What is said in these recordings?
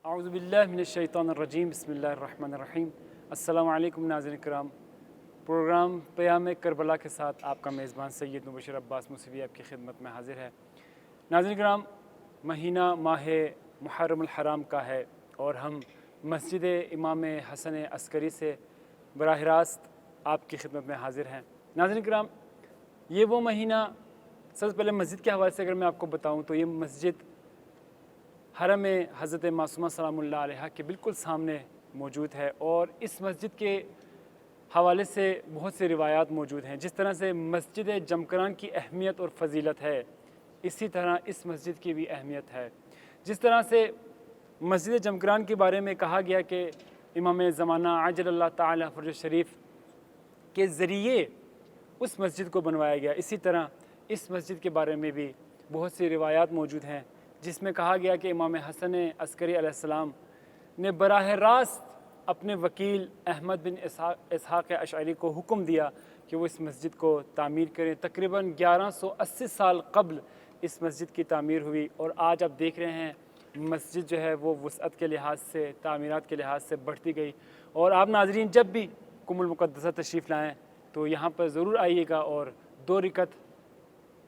اعوذ باللہ من الشیطان الرجیم بسم اللہ الرحمن الرحیم۔ السلام علیکم ناظرین کرام، پروگرام پیام کربلا کے ساتھ آپ کا میزبان سید مبشر عباس موسوی آپ کی خدمت میں حاضر ہے۔ ناظرین کرام، مہینہ ماہ محرم الحرام کا ہے اور ہم مسجد امام حسن عسکری سے براہ راست آپ کی خدمت میں حاضر ہیں۔ ناظرین کرام، یہ وہ مہینہ، سب سے پہلے مسجد کے حوالے سے اگر میں آپ کو بتاؤں تو یہ مسجد حرم حضرت معصومہ سلام اللہ علیہ کے بالکل سامنے موجود ہے، اور اس مسجد کے حوالے سے بہت سے روایات موجود ہیں۔ جس طرح سے مسجد جمکران کی اہمیت اور فضیلت ہے، اسی طرح اس مسجد کی بھی اہمیت ہے۔ جس طرح سے مسجد جمکران کے بارے میں کہا گیا کہ امام زمانہ عجل اللہ تعالی فرج شریف کے ذریعے اس مسجد کو بنوایا گیا، اسی طرح اس مسجد کے بارے میں بھی بہت سی روایات موجود ہیں جس میں کہا گیا کہ امام حسن عسکری علیہ السلام نے براہ راست اپنے وکیل احمد بن اسحاق اشعری کو حکم دیا کہ وہ اس مسجد کو تعمیر کریں۔ تقریباً 1180 سال قبل اس مسجد کی تعمیر ہوئی، اور آج آپ دیکھ رہے ہیں مسجد جو ہے وہ وسعت کے لحاظ سے، تعمیرات کے لحاظ سے بڑھتی گئی۔ اور آپ ناظرین جب بھی قم المقدسہ تشریف لائیں تو یہاں پر ضرور آئیے گا اور 2 رکعت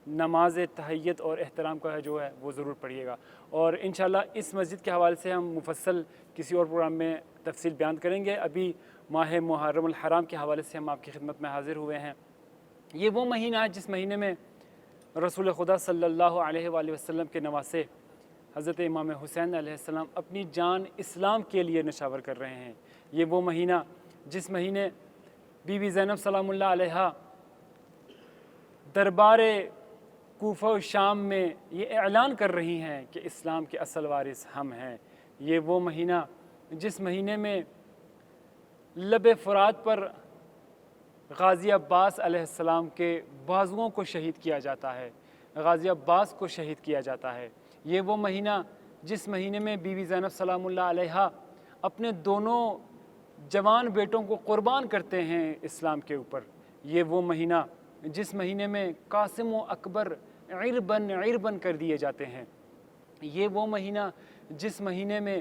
نماز تحیت اور احترام کا جو ہے وہ ضرور پڑھیے گا، اور انشاءاللہ اس مسجد کے حوالے سے ہم مفصل کسی اور پروگرام میں تفصیل بیان کریں گے۔ ابھی ماہ محرم الحرام کے حوالے سے ہم آپ کی خدمت میں حاضر ہوئے ہیں۔ یہ وہ مہینہ ہے جس مہینے میں رسول خدا صلی اللہ علیہ وآلہ وسلم کے نواسے حضرت امام حسین علیہ السلام اپنی جان اسلام کے لیے نشاور کر رہے ہیں۔ یہ وہ مہینہ جس مہینے بی بی زینب سلام اللہ علیہ دربار کوفہ و شام میں یہ اعلان کر رہی ہیں کہ اسلام کے اصل وارث ہم ہیں۔ یہ وہ مہینہ جس مہینے میں لب فرات پر غازی عباس علیہ السلام کے بازوؤں کو شہید کیا جاتا ہے، غازی عباس کو شہید کیا جاتا ہے۔ یہ وہ مہینہ جس مہینے میں بی بی زینب سلام اللہ علیہ اپنے دونوں جوان بیٹوں کو قربان کرتے ہیں اسلام کے اوپر۔ یہ وہ مہینہ جس مہینے میں قاسم و اکبر عربن کر دیے جاتے ہیں۔ یہ وہ مہینہ جس مہینے میں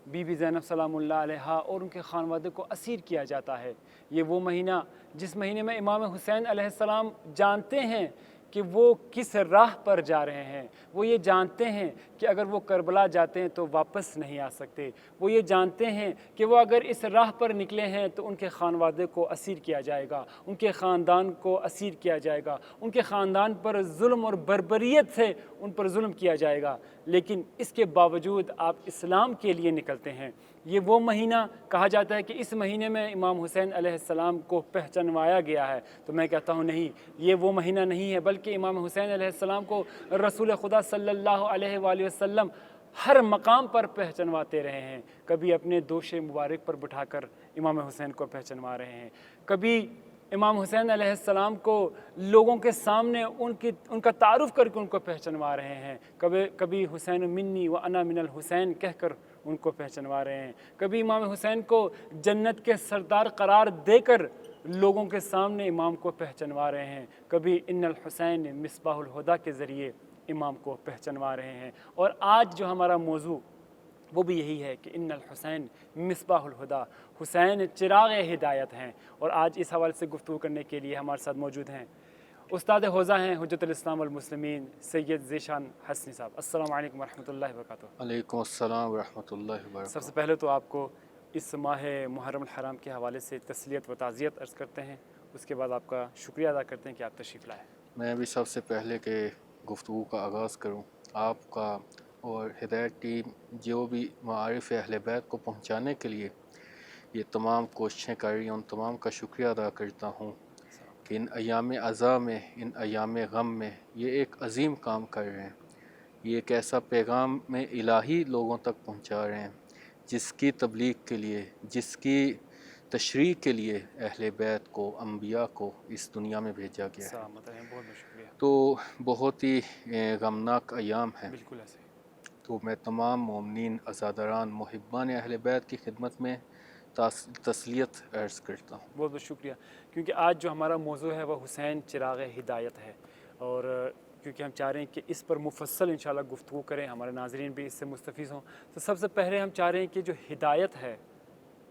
بی بی زینب سلام اللہ علیہ اور ان کے خانوادے کو اسیر کیا جاتا ہے۔ یہ وہ مہینہ جس مہینے میں امام حسین علیہ السلام جانتے ہیں کہ وہ کس راہ پر جا رہے ہیں، وہ یہ جانتے ہیں کہ اگر وہ کربلا جاتے ہیں تو واپس نہیں آ سکتے، وہ یہ جانتے ہیں کہ وہ اگر اس راہ پر نکلے ہیں تو ان کے خانوادے کو اسیر کیا جائے گا، ان کے خاندان کو اسیر کیا جائے گا، ان کے خاندان پر ظلم اور بربریت سے ان پر ظلم کیا جائے گا، لیکن اس کے باوجود آپ اسلام کے لیے نکلتے ہیں۔ یہ وہ مہینہ کہا جاتا ہے کہ اس مہینے میں امام حسین علیہ السلام کو پہچانوایا گیا ہے، تو میں کہتا ہوں نہیں، یہ وہ مہینہ نہیں ہے، بلکہ امام حسین علیہ السلام کو رسول خدا صلی اللہ علیہ وآلہ وسلم ہر مقام پر پہچانواتے رہے ہیں۔ کبھی اپنے دوش مبارک پر بٹھا کر امام حسین کو پہچانوا رہے ہیں، کبھی امام حسین علیہ السلام کو لوگوں کے سامنے ان کا تعارف کر کے ان کو پہچانوا رہے ہیں، کبھی حسین منی و انا من الحسین کہہ کر ان کو پہچانوا رہے ہیں، کبھی امام حسین کو جنت کے سردار قرار دے کر لوگوں کے سامنے امام کو پہچانوا رہے ہیں، کبھی ان الحسین مصباح الہدیٰ کے ذریعے امام کو پہچانوا رہے ہیں۔ اور آج جو ہمارا موضوع وہ بھی یہی ہے کہ ان الحسین مصباح الہدیٰ، حسین چراغ ہدایت ہیں، اور آج اس حوالے سے گفتگو کرنے کے لیے ہمارے ساتھ موجود ہیں استاد حوزہ ہیں حجت الاسلام والمسلمین سید ذیشان حسنی صاحب۔ السلام علیکم ورحمۃ اللہ وبرکاتہ۔ وعلیکم السلام ورحمۃ اللہ وبرکاتہ۔ سب سے پہلے تو آپ کو اس ماہ محرم الحرام کے حوالے سے تسلیت و تعزیت عرض کرتے ہیں، اس کے بعد آپ کا شکریہ ادا کرتے ہیں کہ آپ تشریف لائے۔ میں بھی سب سے پہلے کہ گفتگو کا آغاز کروں، آپ کا اور ہدایت ٹیم جو بھی معارف اہل بیت کو پہنچانے کے لیے یہ تمام کوششیں کر رہی ہیں، ان تمام کا شکریہ ادا کرتا ہوں کہ ان ایام عزا میں، ان ایام غم میں یہ ایک عظیم کام کر رہے ہیں، یہ ایک ایسا پیغام میں الہی لوگوں تک پہنچا رہے ہیں جس کی تبلیغ کے لیے، جس کی تشریح کے لیے اہل بیت کو، انبیاء کو اس دنیا میں بھیجا گیا ہے۔ سلامت رہیں، بہت بہت شکریہ۔ تو بہت ہی غمناک ایام ہیں، بالکل ایسے ہی۔ تو میں تمام مومنین، عزاداران، محبان اہل بیت کی خدمت میں تسلیت عرض کرتا ہوں۔ بہت بہت شکریہ، کیونکہ آج جو ہمارا موضوع ہے وہ حسین چراغ ہدایت ہے، اور کیونکہ ہم چاہ رہے ہیں کہ اس پر مفصل انشاءاللہ گفتگو کریں، ہمارے ناظرین بھی اس سے مستفیض ہوں. تو سب سے پہلے ہم چاہ رہے ہیں کہ جو ہدایت ہے،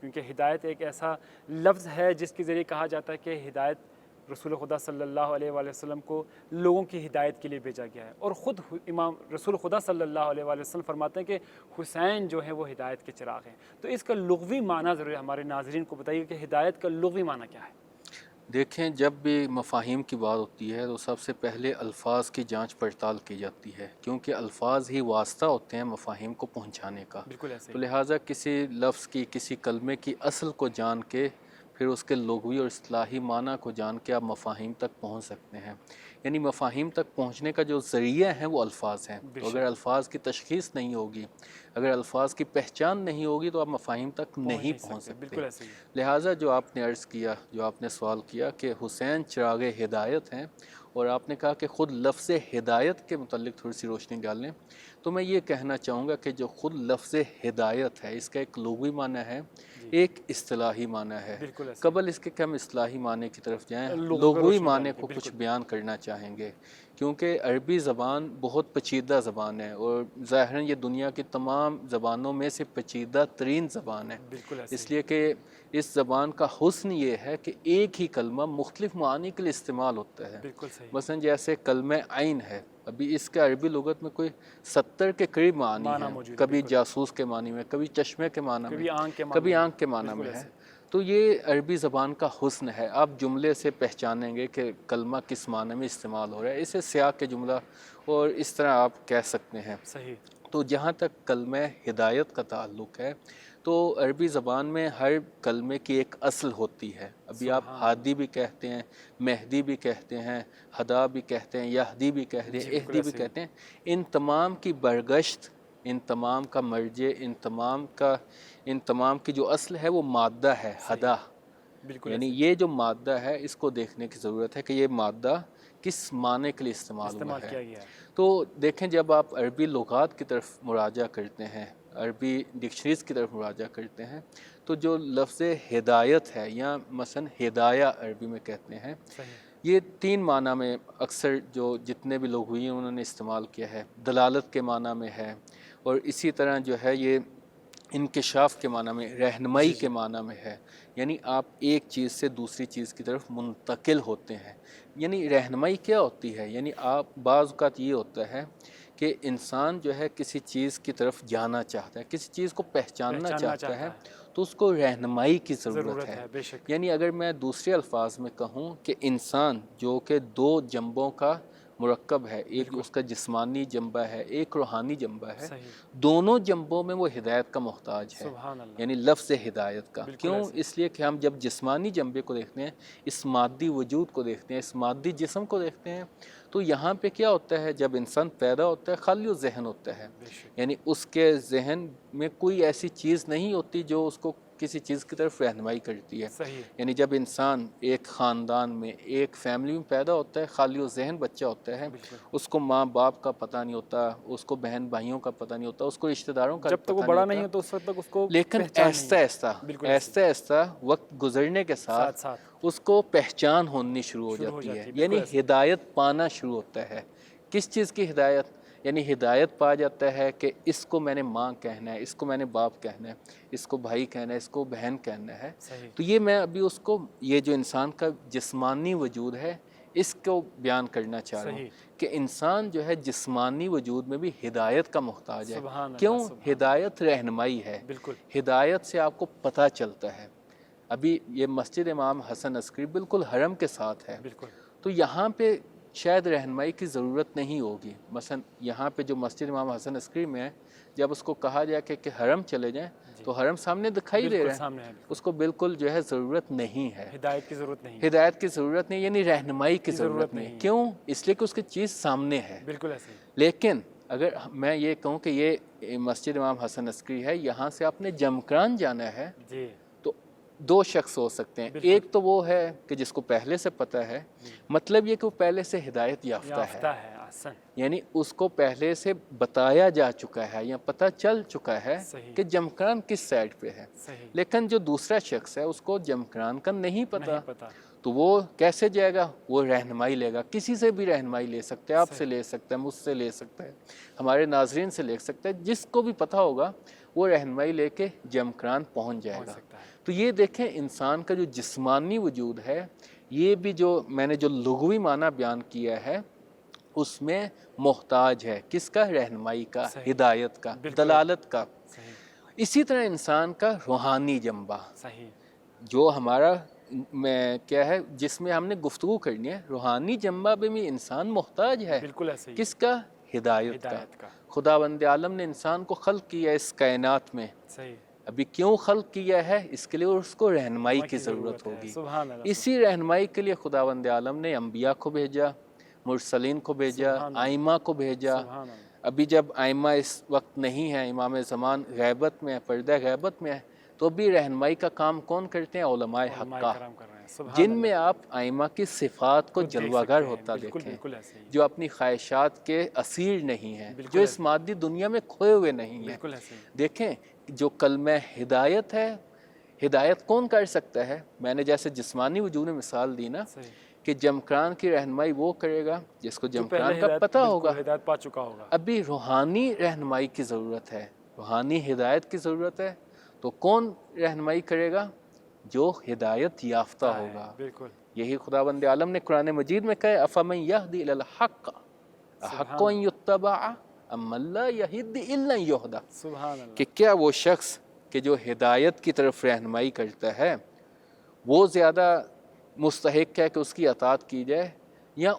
کیونکہ ہدایت ایک ایسا لفظ ہے جس کے ذریعے کہا جاتا ہے کہ ہدایت رسول خدا صلی اللہ علیہ وآلہ وسلم کو لوگوں کی ہدایت کے لیے بھیجا گیا ہے، اور خود امام رسول خدا صلی اللہ علیہ وآلہ وسلم فرماتے ہیں کہ حسین جو ہے وہ ہدایت کے چراغ ہیں. تو اس کا لغوی معنی ضرور ہمارے ناظرین کو بتائیے کہ ہدایت کا لغوی معنی کیا ہے؟ دیکھیں، جب بھی مفاہیم کی بات ہوتی ہے تو سب سے پہلے الفاظ کی جانچ پڑتال کی جاتی ہے، کیونکہ الفاظ ہی واسطہ ہوتے ہیں مفاہیم کو پہنچانے کا. بالکل ایسے تو ہی. لہٰذا کسی لفظ کی، کسی کلمے کی اصل کو جان کے پھر اس کے لغوی اور اصطلاحی معنی کو جان کے آپ مفاہیم تک پہنچ سکتے ہیں. یعنی مفاہیم تک پہنچنے کا جو ذریعہ ہے وہ الفاظ ہیں. بے تو شک. اگر الفاظ کی تشخیص نہیں ہوگی، اگر الفاظ کی پہچان نہیں ہوگی تو آپ مفاہیم تک نہیں پہنچ سکتے. بالکل ایسے ہی. لہٰذا جو آپ نے عرض کیا، جو آپ نے سوال کیا کہ حسین چراغ ہدایت ہیں، اور آپ نے کہا کہ خود لفظ ہدایت کے متعلق تھوڑی سی روشنی ڈالیں، تو میں یہ کہنا چاہوں گا کہ جو خود لفظ ہدایت ہے اس کا ایک لغوی معنی ہے، ایک اصطلاحی معنی ہے. بالکل ایسے قبل اس کے کہ ہم اصطلاحی معنی کی طرف جائیں، لغوی لغوی روشنی معنی ڈالیں گے. کو کچھ بالکل. بیان کرنا چاہیں گے، کیونکہ عربی زبان بہت پیچیدہ زبان ہے، اور ظاہراً یہ دنیا کی تمام زبانوں میں سے پیچیدہ ترین زبان ہے. بالکل ایسے اس ہی. لیے کہ اس زبان کا حسن یہ ہے کہ ایک ہی کلمہ مختلف معانی کے لیے استعمال ہوتا ہے. بالکل صحیح. مثلا جیسے کلمہ عین ہے، ابھی اس کے عربی لغت میں کوئی 70 کے قریب معنی معنی ہیں. موجود ہے. کبھی بالکل. جاسوس کے معنی میں، کبھی چشمے کے معنی میں، کبھی آنکھ کے معنی کبھی میں. آنکھ کے معنی بالکل میں ہے. ایسے. تو یہ عربی زبان کا حسن ہے. آپ جملے سے پہچانیں گے کہ کلمہ کس معنی میں استعمال ہو رہا ہے. اسے سیاق کے جملہ اور اس طرح آپ کہہ سکتے ہیں. صحیح. تو جہاں تک کلمہ ہدایت کا تعلق ہے، تو عربی زبان میں ہر کلمے کی ایک اصل ہوتی ہے. ابھی آپ سبحان ہادی بھی کہتے ہیں، مہدی بھی کہتے ہیں، ہدا بھی کہتے ہیں، یہدی بھی کہتے ہیں، جی بالکل اہدی بھی ایسے ہی. کہتے ہیں. ان تمام کی برگشت، ان تمام کا مرجع، ان تمام کی جو اصل ہے وہ مادہ ہے، صحیح. ہدا. بالکل یعنی ایسے ہی. یہ جو مادہ ہے اس کو دیکھنے کی ضرورت ہے کہ یہ مادہ کس معنی کے لیے استعمال ہوا ہے. کیا گیا ہے. تو دیکھیں، جب آپ عربی لغات کی طرف مراجعہ کرتے ہیں، عربی ڈکشنریز کی طرف مراجعہ کرتے ہیں، تو جو لفظ ہدایت ہے، یا مثلا ہدایہ عربی میں کہتے ہیں، صحیح. یہ 3 معنی میں اکثر جو جتنے بھی لوگ ہوئی ہیں انہوں نے استعمال کیا ہے. دلالت کے معنی میں ہے، اور اسی طرح جو ہے یہ انکشاف کے معنی میں، رہنمائی کے معنی میں ہے. یعنی آپ ایک چیز سے دوسری چیز کی طرف منتقل ہوتے ہیں. یعنی رہنمائی کیا ہوتی ہے؟ یعنی آپ بعض اوقات یہ ہوتا ہے کہ انسان جو ہے کسی چیز کی طرف جانا چاہتا ہے، کسی چیز کو پہچاننا چاہتا ہے، تو اس کو رہنمائی کی ضرورت ہے. بے شک. یعنی اگر میں دوسرے الفاظ میں کہوں کہ انسان جو کہ 2 جنبوں کا مرکب ہے، ایک اس کا جسمانی جنبہ ہے، ایک روحانی جنبہ ہے، صحیح. دونوں جنبوں میں وہ ہدایت کا محتاج ہے. سبحان اللہ. یعنی لفظ ہدایت کا. بالکل کیوں؟ ایسے. اس لیے کہ ہم جب جسمانی جنبے کو دیکھتے ہیں، اس مادی وجود کو دیکھتے ہیں، اس مادی جسم کو دیکھتے ہیں، تو یہاں پہ کیا ہوتا ہے؟ جب انسان پیدا ہوتا ہے خالی ذہن ہوتا ہے. بے شک. یعنی اس کے ذہن میں کوئی ایسی چیز نہیں ہوتی جو اس کو کسی چیز کی طرف رہنمائی کرتی ہے. صحیح. یعنی جب انسان ایک خاندان میں، ایک فیملی میں پیدا ہوتا ہے، خالی ذہن بچہ ہوتا ہے، بالکل. اس کو ماں باپ کا پتہ نہیں ہوتا، اس کو بہن بھائیوں کا پتہ نہیں ہوتا، اس کو رشتہ داروں کا جب تک پتہ وہ نہیں بڑا ہوتا. نہیں ہو تو اس وقت تک اس کو لیکن پہچان نہیں ہے. آہستہ آہستہ وقت گزرنے کے ساتھ ساتھ اس کو پہچان ہونی شروع ہو جاتی ہے. یعنی ہدایت پانا شروع ہوتا ہے. کس چیز کی ہدایت؟ یعنی ہدایت پا جاتا ہے کہ اس کو میں نے ماں کہنا ہے، اس کو میں نے باپ کہنا ہے، اس کو بھائی کہنا ہے، اس کو بہن کہنا ہے. صحیح. تو یہ میں ابھی اس کو، یہ جو انسان کا جسمانی وجود ہے اس کو بیان کرنا چاہ رہا ہوں صحیح. کہ انسان جو ہے جسمانی وجود میں بھی ہدایت کا محتاج ہے. سبحان اللہ. کیوں؟ سبحان. ہدایت رہنمائی ہے. بالکل. ہدایت سے آپ کو پتہ چلتا ہے. ابھی یہ مسجد امام حسن عسکری بالکل حرم کے ساتھ ہے، بالکل. تو یہاں پہ شاید رہنمائی کی ضرورت نہیں ہوگی. مثلا یہاں پہ جو مسجد امام حسن عسکری میں ہے، جب اس کو کہا جائے کہ حرم چلے جائیں تو حرم سامنے دکھائی دے رہا ہے، اس کو بالکل جو ہے ضرورت نہیں ہے. ہدایت کی ضرورت نہیں. ہدایت کی ضرورت نہیں، یعنی رہنمائی کی ضرورت نہیں. کیوں؟ اس لیے کہ اس کی چیز سامنے ہے. بالکل ایسے. لیکن اگر میں یہ کہوں کہ یہ مسجد امام حسن عسکری ہے، یہاں سے آپ نے جمکران جانا ہے، جی، تو 2 شخص ہو سکتے ہیں. ایک تو وہ ہے کہ جس کو پہلے سے پتہ ہے، مطلب یہ کہ وہ پہلے سے ہدایت یافتہ ہے، یعنی اس کو پہلے سے بتایا جا چکا ہے یا پتہ چل چکا ہے کہ جمکران کس سائڈ پہ ہے. لیکن جو دوسرا شخص ہے اس کو جمکران کا نہیں پتہ، تو وہ کیسے جائے گا؟ وہ رہنمائی لے گا، کسی سے بھی رہنمائی لے سکتے ہیں، آپ سے لے سکتا ہے، مجھ سے لے سکتا ہے، ہمارے ناظرین سے لے سکتا ہے، جس کو بھی پتہ ہوگا وہ رہنمائی لے کے جمکران پہنچ جائے گا۔ سکتا ہے۔ تو یہ دیکھیں انسان کا جو جسمانی وجود ہے، یہ بھی جو میں نے جو لغوی معنی بیان کیا ہے اس میں محتاج ہے کس کا؟ رہنمائی کا، صحیح، ہدایت کا، بالکل، دلالت کا۔ صحیح، اسی طرح انسان کا روحانی جنبہ صحیح، جو ہمارا میں کیا ہے جس میں ہم نے گفتگو کرنی ہے، روحانی جنبہ میں بھی انسان محتاج ہے بالکل ایسے ہی، کس کا؟ ہدایت کا۔ ہدایت کا، خداوند عالم نے انسان کو خلق کیا اس کائنات میں، صحیح، ابھی کیوں خلق کیا ہے؟ اس کے لیے اس کو رہنمائی کی ضرورت ہے، ہوگی۔ سبحان اللہ، اسی رہنمائی کے لیے خداوند عالم نے انبیاء کو بھیجا، مرسلین کو بھیجا، سبحان اللہ، ائمہ کو بھیجا۔ سبحان اللہ، ابھی جب ائمہ اس وقت نہیں ہیں، امام زمان غیبت میں ہے، پردہ غیبت میں ہے، تو بھی رہنمائی کا کام کون کرتے ہیں؟ علماء علماء حقہ، کرام کر رہے ہیں، سبحان جن اللہ، میں آپ ائمہ کی صفات کو دیکھ جلوہ سکتے گر ہیں، ہوتا بالکل دیکھیں، بالکل ایسے ہی، جو اپنی خواہشات کے اسیر نہیں ہیں، بالکل جو اس ایسے، مادی دنیا میں کھوئے ہوئے نہیں ہیں۔ بالکل ایسے ہی، دیکھیں جو کلمہ ہدایت ہے، ہدایت کون کر سکتا ہے؟ میں نے جیسے جسمانی وجود میں مثال دی نا صحیح، کہ جمکران کی رہنمائی وہ کرے گا جس کو جو جمکران پہلے کا ہدایت، پتہ ہوگا۔ بالکل ہدایت پا چکا ہوگا، ابھی روحانی رہنمائی کی ضرورت ہے، روحانی ہدایت کی ضرورت ہے، تو کون رہنمائی کرے گا؟ جو ہدایت یافتہ ہوگا۔ بالکل، یہی خداوند عالم نے قرآن مجید میں کہا افمن یہدی الی الحق احق ان یتبع ام من لا یہدی الا ان یہدی، سبحان اللہ، کہ کیا وہ شخص کہ جو ہدایت کی طرف رہنمائی کرتا ہے وہ زیادہ مستحق ہے کہ اس کی اطاعت کی جائے، یا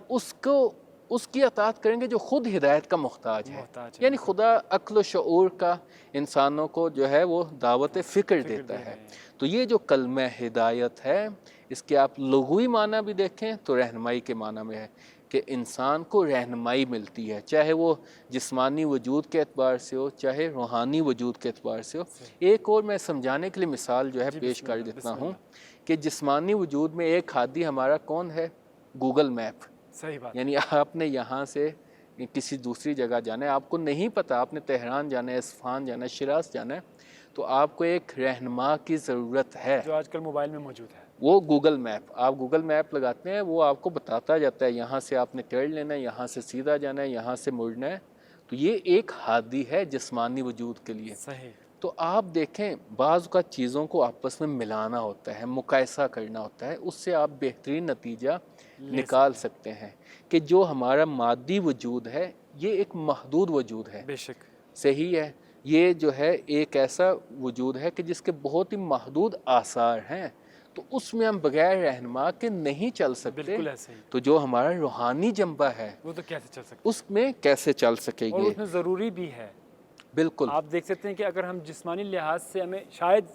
اس کی اطاعت کریں گے جو خود ہدایت کا محتاج ہے؟ محتاج ہے، یعنی بالکل، خدا عقل و شعور کا انسانوں کو جو ہے وہ دعوت فکر دے دیتا ہے۔ رہے ہیں، تو یہ جو کلمہ ہدایت ہے اس کے آپ لغوی معنی بھی دیکھیں تو رہنمائی کے معنی میں ہے کہ انسان کو رہنمائی ملتی ہے، چاہے وہ جسمانی وجود کے اعتبار سے ہو، چاہے روحانی وجود کے اعتبار سے ہو۔ ایک اور میں سمجھانے کے لیے مثال جو ہے جی، پیش بسم کر اللہ، دیتا بسم ہوں اللہ، کہ جسمانی وجود میں ایک ہادی ہمارا کون ہے؟ Google map. صحیح بات ہے، یعنی آپ نے یہاں سے کسی دوسری جگہ جانا ہے، آپ کو نہیں پتہ، آپ نے تہران جانا ہے، اصفہان جانا ہے، شیراز جانا ہے، تو آپ کو ایک رہنما کی ضرورت ہے، جو آج کل موبائل میں موجود ہے، وہ گوگل میپ۔ آپ گوگل میپ لگاتے ہیں، وہ آپ کو بتاتا جاتا ہے یہاں سے آپ نے ٹرن لینا ہے، یہاں سے سیدھا جانا ہے، یہاں سے مڑنا ہے۔ تو یہ ایک ہادی ہے جسمانی وجود کے لیے۔ صحیح، تو آپ دیکھیں بعض کا چیزوں کو آپس میں ملانا ہوتا ہے، مقایسہ کرنا ہوتا ہے، اس سے آپ بہترین نتیجہ نکال سکتے ہیں کہ جو ہمارا مادی وجود ہے یہ ایک محدود وجود ہے، بے شک، صحیح ہے، یہ جو ہے ایک ایسا وجود ہے کہ جس کے بہت ہی محدود آثار ہیں، تو اس میں ہم بغیر رہنما کے نہیں چل سکتے۔ بالکل ایسے ہی، تو جو ہمارا روحانی جنبہ ہے وہ تو کیسے چل سکتا اس میں کیسے چل سکے ہے، اور گے؟ اس میں ضروری بھی ہے۔ بالکل، آپ دیکھ سکتے ہیں کہ اگر ہم جسمانی لحاظ سے ہمیں شاید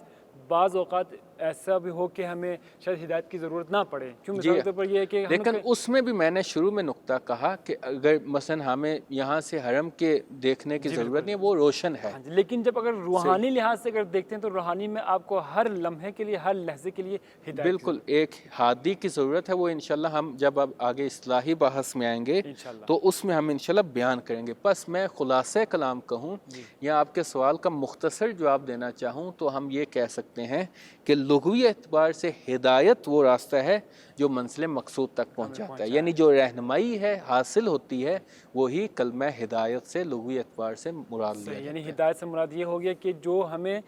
بعض اوقات ایسا بھی ہو کہ ہمیں شاید ہدایت کی ضرورت نہ پڑے، کیوں؟ مثال جی، کے طور پر یہ ہے کہ ہم لیکن اس میں بھی میں نے شروع میں نقطہ کہا کہ اگر مثلا ہمیں یہاں سے حرم کے دیکھنے کی جی، ضرورت بالکل، نہیں، وہ روشن ہے، ہاں جی، لیکن جب اگر روحانی لحاظ سے اگر دیکھتے ہیں تو روحانی میں آپ کو ہر لمحے کے لیے، ہر لحظے کے لیے ہدایت کی بالکل ضرورت ہے، ایک ہادی کی ضرورت ہے۔ وہ انشاءاللہ ہم جب اب آگے اصلاحی بحث میں آئیں گے انشاءاللہ، تو اس میں ہم انشاءاللہ بیان کریں گے۔ بس میں خلاصہ کلام کہوں جی، یا آپ کے سوال کا مختصر جواب دینا چاہوں تو ہم یہ کہہ سکتے ہیں کہ لغوی اعتبار سے ہدایت وہ راستہ ہے جو منزل مقصود تک پہنچاتا ہے، یعنی جو رہنمائی ہے حاصل ہوتی ہے وہی کلمہ ہدایت سے لغوی اعتبار سے مراد لیا صحیح، یعنی جاتا ہے۔ ہدایت سے مراد یہ ہو گیا کہ جو ہمیں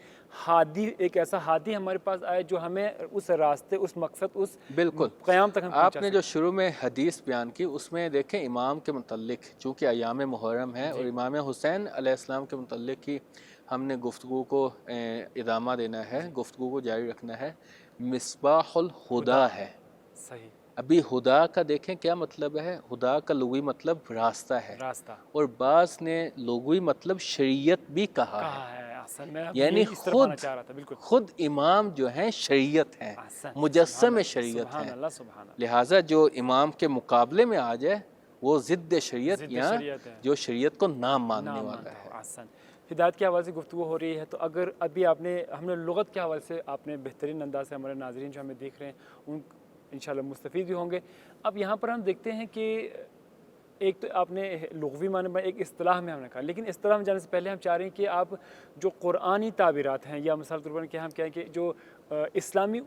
ہادی، ایک ایسا ہادی ہمارے پاس آئے جو ہمیں اس راستے، اس مقصد، اس بالکل، قیام تک ہم آپ پہنچا نے جو سکے۔ شروع میں حدیث بیان کی اس میں دیکھیں امام کے متعلق، چونکہ ایام محرم ہے اور امام حسین علیہ السلام کے متعلق ہی ہم نے گفتگو کو ادامہ دینا ہے، گفتگو کو جاری رکھنا ہے۔ مصباح الہدا ہے۔ صحیح، ابھی ہدا کا دیکھیں کیا مطلب ہے؟ ہدا کا لغوی مطلب راستہ ہے، راستہ اور بعض نے لغوی مطلب شریعت بھی کہا ہے، کہا ہے، احسن، میں اب یعنی یہی اس طرف آنا چاہ رہا تھا، بالکل، خود امام جو ہیں شریعت ہیں، احسن، مجسم شریعت سبحان ہیں، اللہ، سبحان اللہ، لہٰذا جو امام کے مقابلے میں آ جائے وہ ضد شریعت ضد یا شریعت ہے، جو شریعت کو نہ ماننے نام والا مانتا ہے۔ ہو، احسن۔ ہدایت کے حوالے سے گفتگو ہو رہی ہے، تو اگر ابھی آپ نے، ہم نے لغت کے حوالے سے آپ نے بہترین انداز سے ہمارے ناظرین جو ہمیں دیکھ رہے ہیں ان انشاءاللہ مستفید بھی ہوں گے۔ اب یہاں پر ہم دیکھتے ہیں کہ ایک تو آپ نے لغوی معنی میں ایک اصطلاح میں ہم نے کہا، لیکن اصطلاح میں جانے سے پہلے ہم چاہ رہے ہیں کہ آپ جو قرآنی تعبیرات ہیں، یا مثال طور پر کہ ہم کہیں کہ جو اسلامی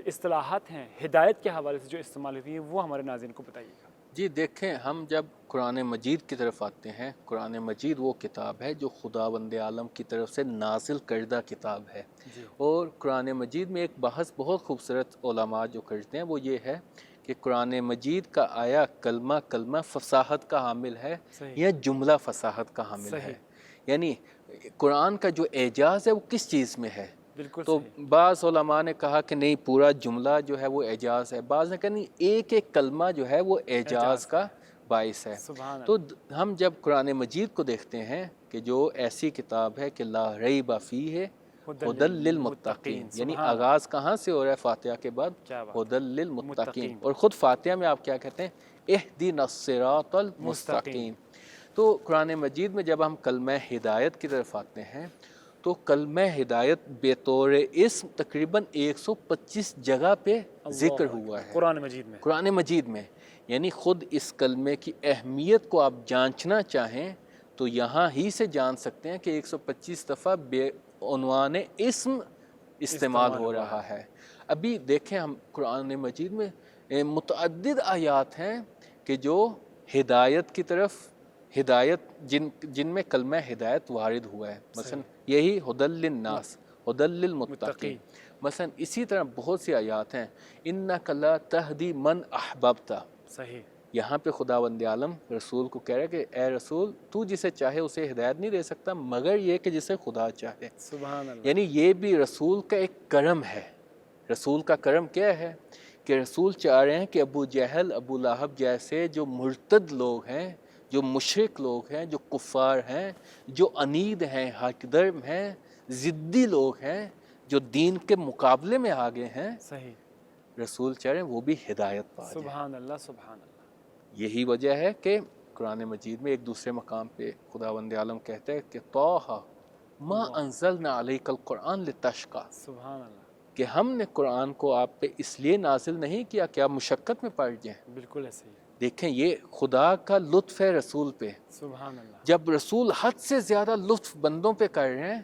اصطلاحات ہیں ہدایت کے حوالے سے جو استعمال ہوئی ہیں وہ ہمارے ناظرین کو بتائیے گا۔ جی دیکھیں، ہم جب قرآن مجید کی طرف آتے ہیں، قرآن مجید وہ کتاب ہے جو خداوند عالم کی طرف سے نازل کردہ کتاب ہے، جی اور قرآن مجید میں ایک بحث بہت خوبصورت علماء جو کرتے ہیں وہ یہ ہے کہ قرآن مجید کا آیا کلمہ کلمہ فصاحت کا حامل ہے صحیح یا جملہ فصاحت کا حامل ہے، صحیح یعنی قرآن کا جو اعجاز ہے وہ کس چیز میں ہے۔ بالکل تو صحیح بعض علماء نے کہا کہ نہیں، پورا جملہ جو ہے وہ اعجاز ہے، بعض نے کہا نہیں، ایک ایک کلمہ جو ہے وہ اعجاز کا باعث ہے۔ سبحان تو اللہ ہم جب قرآن مجید کو دیکھتے ہیں کہ جو ایسی کتاب ہے کہ لا ریب فیہ ہدی للمتقین، یعنی سبحان اللہ، آغاز کہاں سے ہو رہا ہے فاتحہ کے بعد؟ کیا بات ہدی للمتقین، متقین، اور خود فاتحہ میں آپ کیا کہتے ہیں؟ اہدنا الصراط المستقیم۔ تو قرآن مجید میں جب ہم کلمہ ہدایت کی طرف آتے ہیں تو کلمہ ہدایت بے طور اسم تقریباً 125 جگہ پہ ذکر ہوا ہے قرآن مجید میں۔ قرآن مجید میں، یعنی خود اس کلمے کی اہمیت کو آپ جانچنا چاہیں تو یہاں ہی سے جان سکتے ہیں کہ 125 دفعہ بے عنوان اسم استعمال ہو رہا ہے۔ ابھی دیکھیں، ہم قرآن مجید میں متعدد آیات ہیں کہ جو ہدایت کی طرف، ہدایت جن میں کلمہ ہدایت وارد ہوا ہے، مثلا یہی ہدی للناس، ہدی للمتقین، مثلا اسی طرح بہت سی آیات ہیں، انک لا تہدی من احببت، صحیح یہاں پہ خداوند عالم رسول کو کہہ رہا ہے کہ اے رسول، تو جسے چاہے اسے ہدایت نہیں دے سکتا مگر یہ کہ جسے خدا چاہے۔ سبحان اللہ، یعنی یہ بھی رسول کا ایک کرم ہے۔ رسول کا کرم کیا ہے کہ رسول چاہ رہے ہیں کہ ابو جہل، ابو لہب جیسے جو مرتد لوگ ہیں، جو مشرک لوگ ہیں، جو کفار ہیں، جو عنید ہیں، حق درم ہیں، ضدی لوگ ہیں، جو دین کے مقابلے میں آگے ہیں، صحیح رسول چاہ رہے ہیں وہ بھی ہدایت پا جائیں۔ سبحان اللہ سبحان اللہ، یہی وجہ ہے کہ قرآن مجید میں ایک دوسرے مقام پہ خداوند عالم کہتے ہیں کہ طٰہ ما انزلنا علیک القرآن لتشقی، سبحان اللہ، کہ ہم نے قرآن کو آپ پہ اس لیے نازل نہیں کیا کہ آپ مشقت میں پڑ جائیں۔ بالکل ایسے ہی، دیکھیں، یہ خدا کا لطف ہے رسول پہ۔ سبحان اللہ، جب رسول حد سے زیادہ لطف بندوں پہ کر رہے ہیں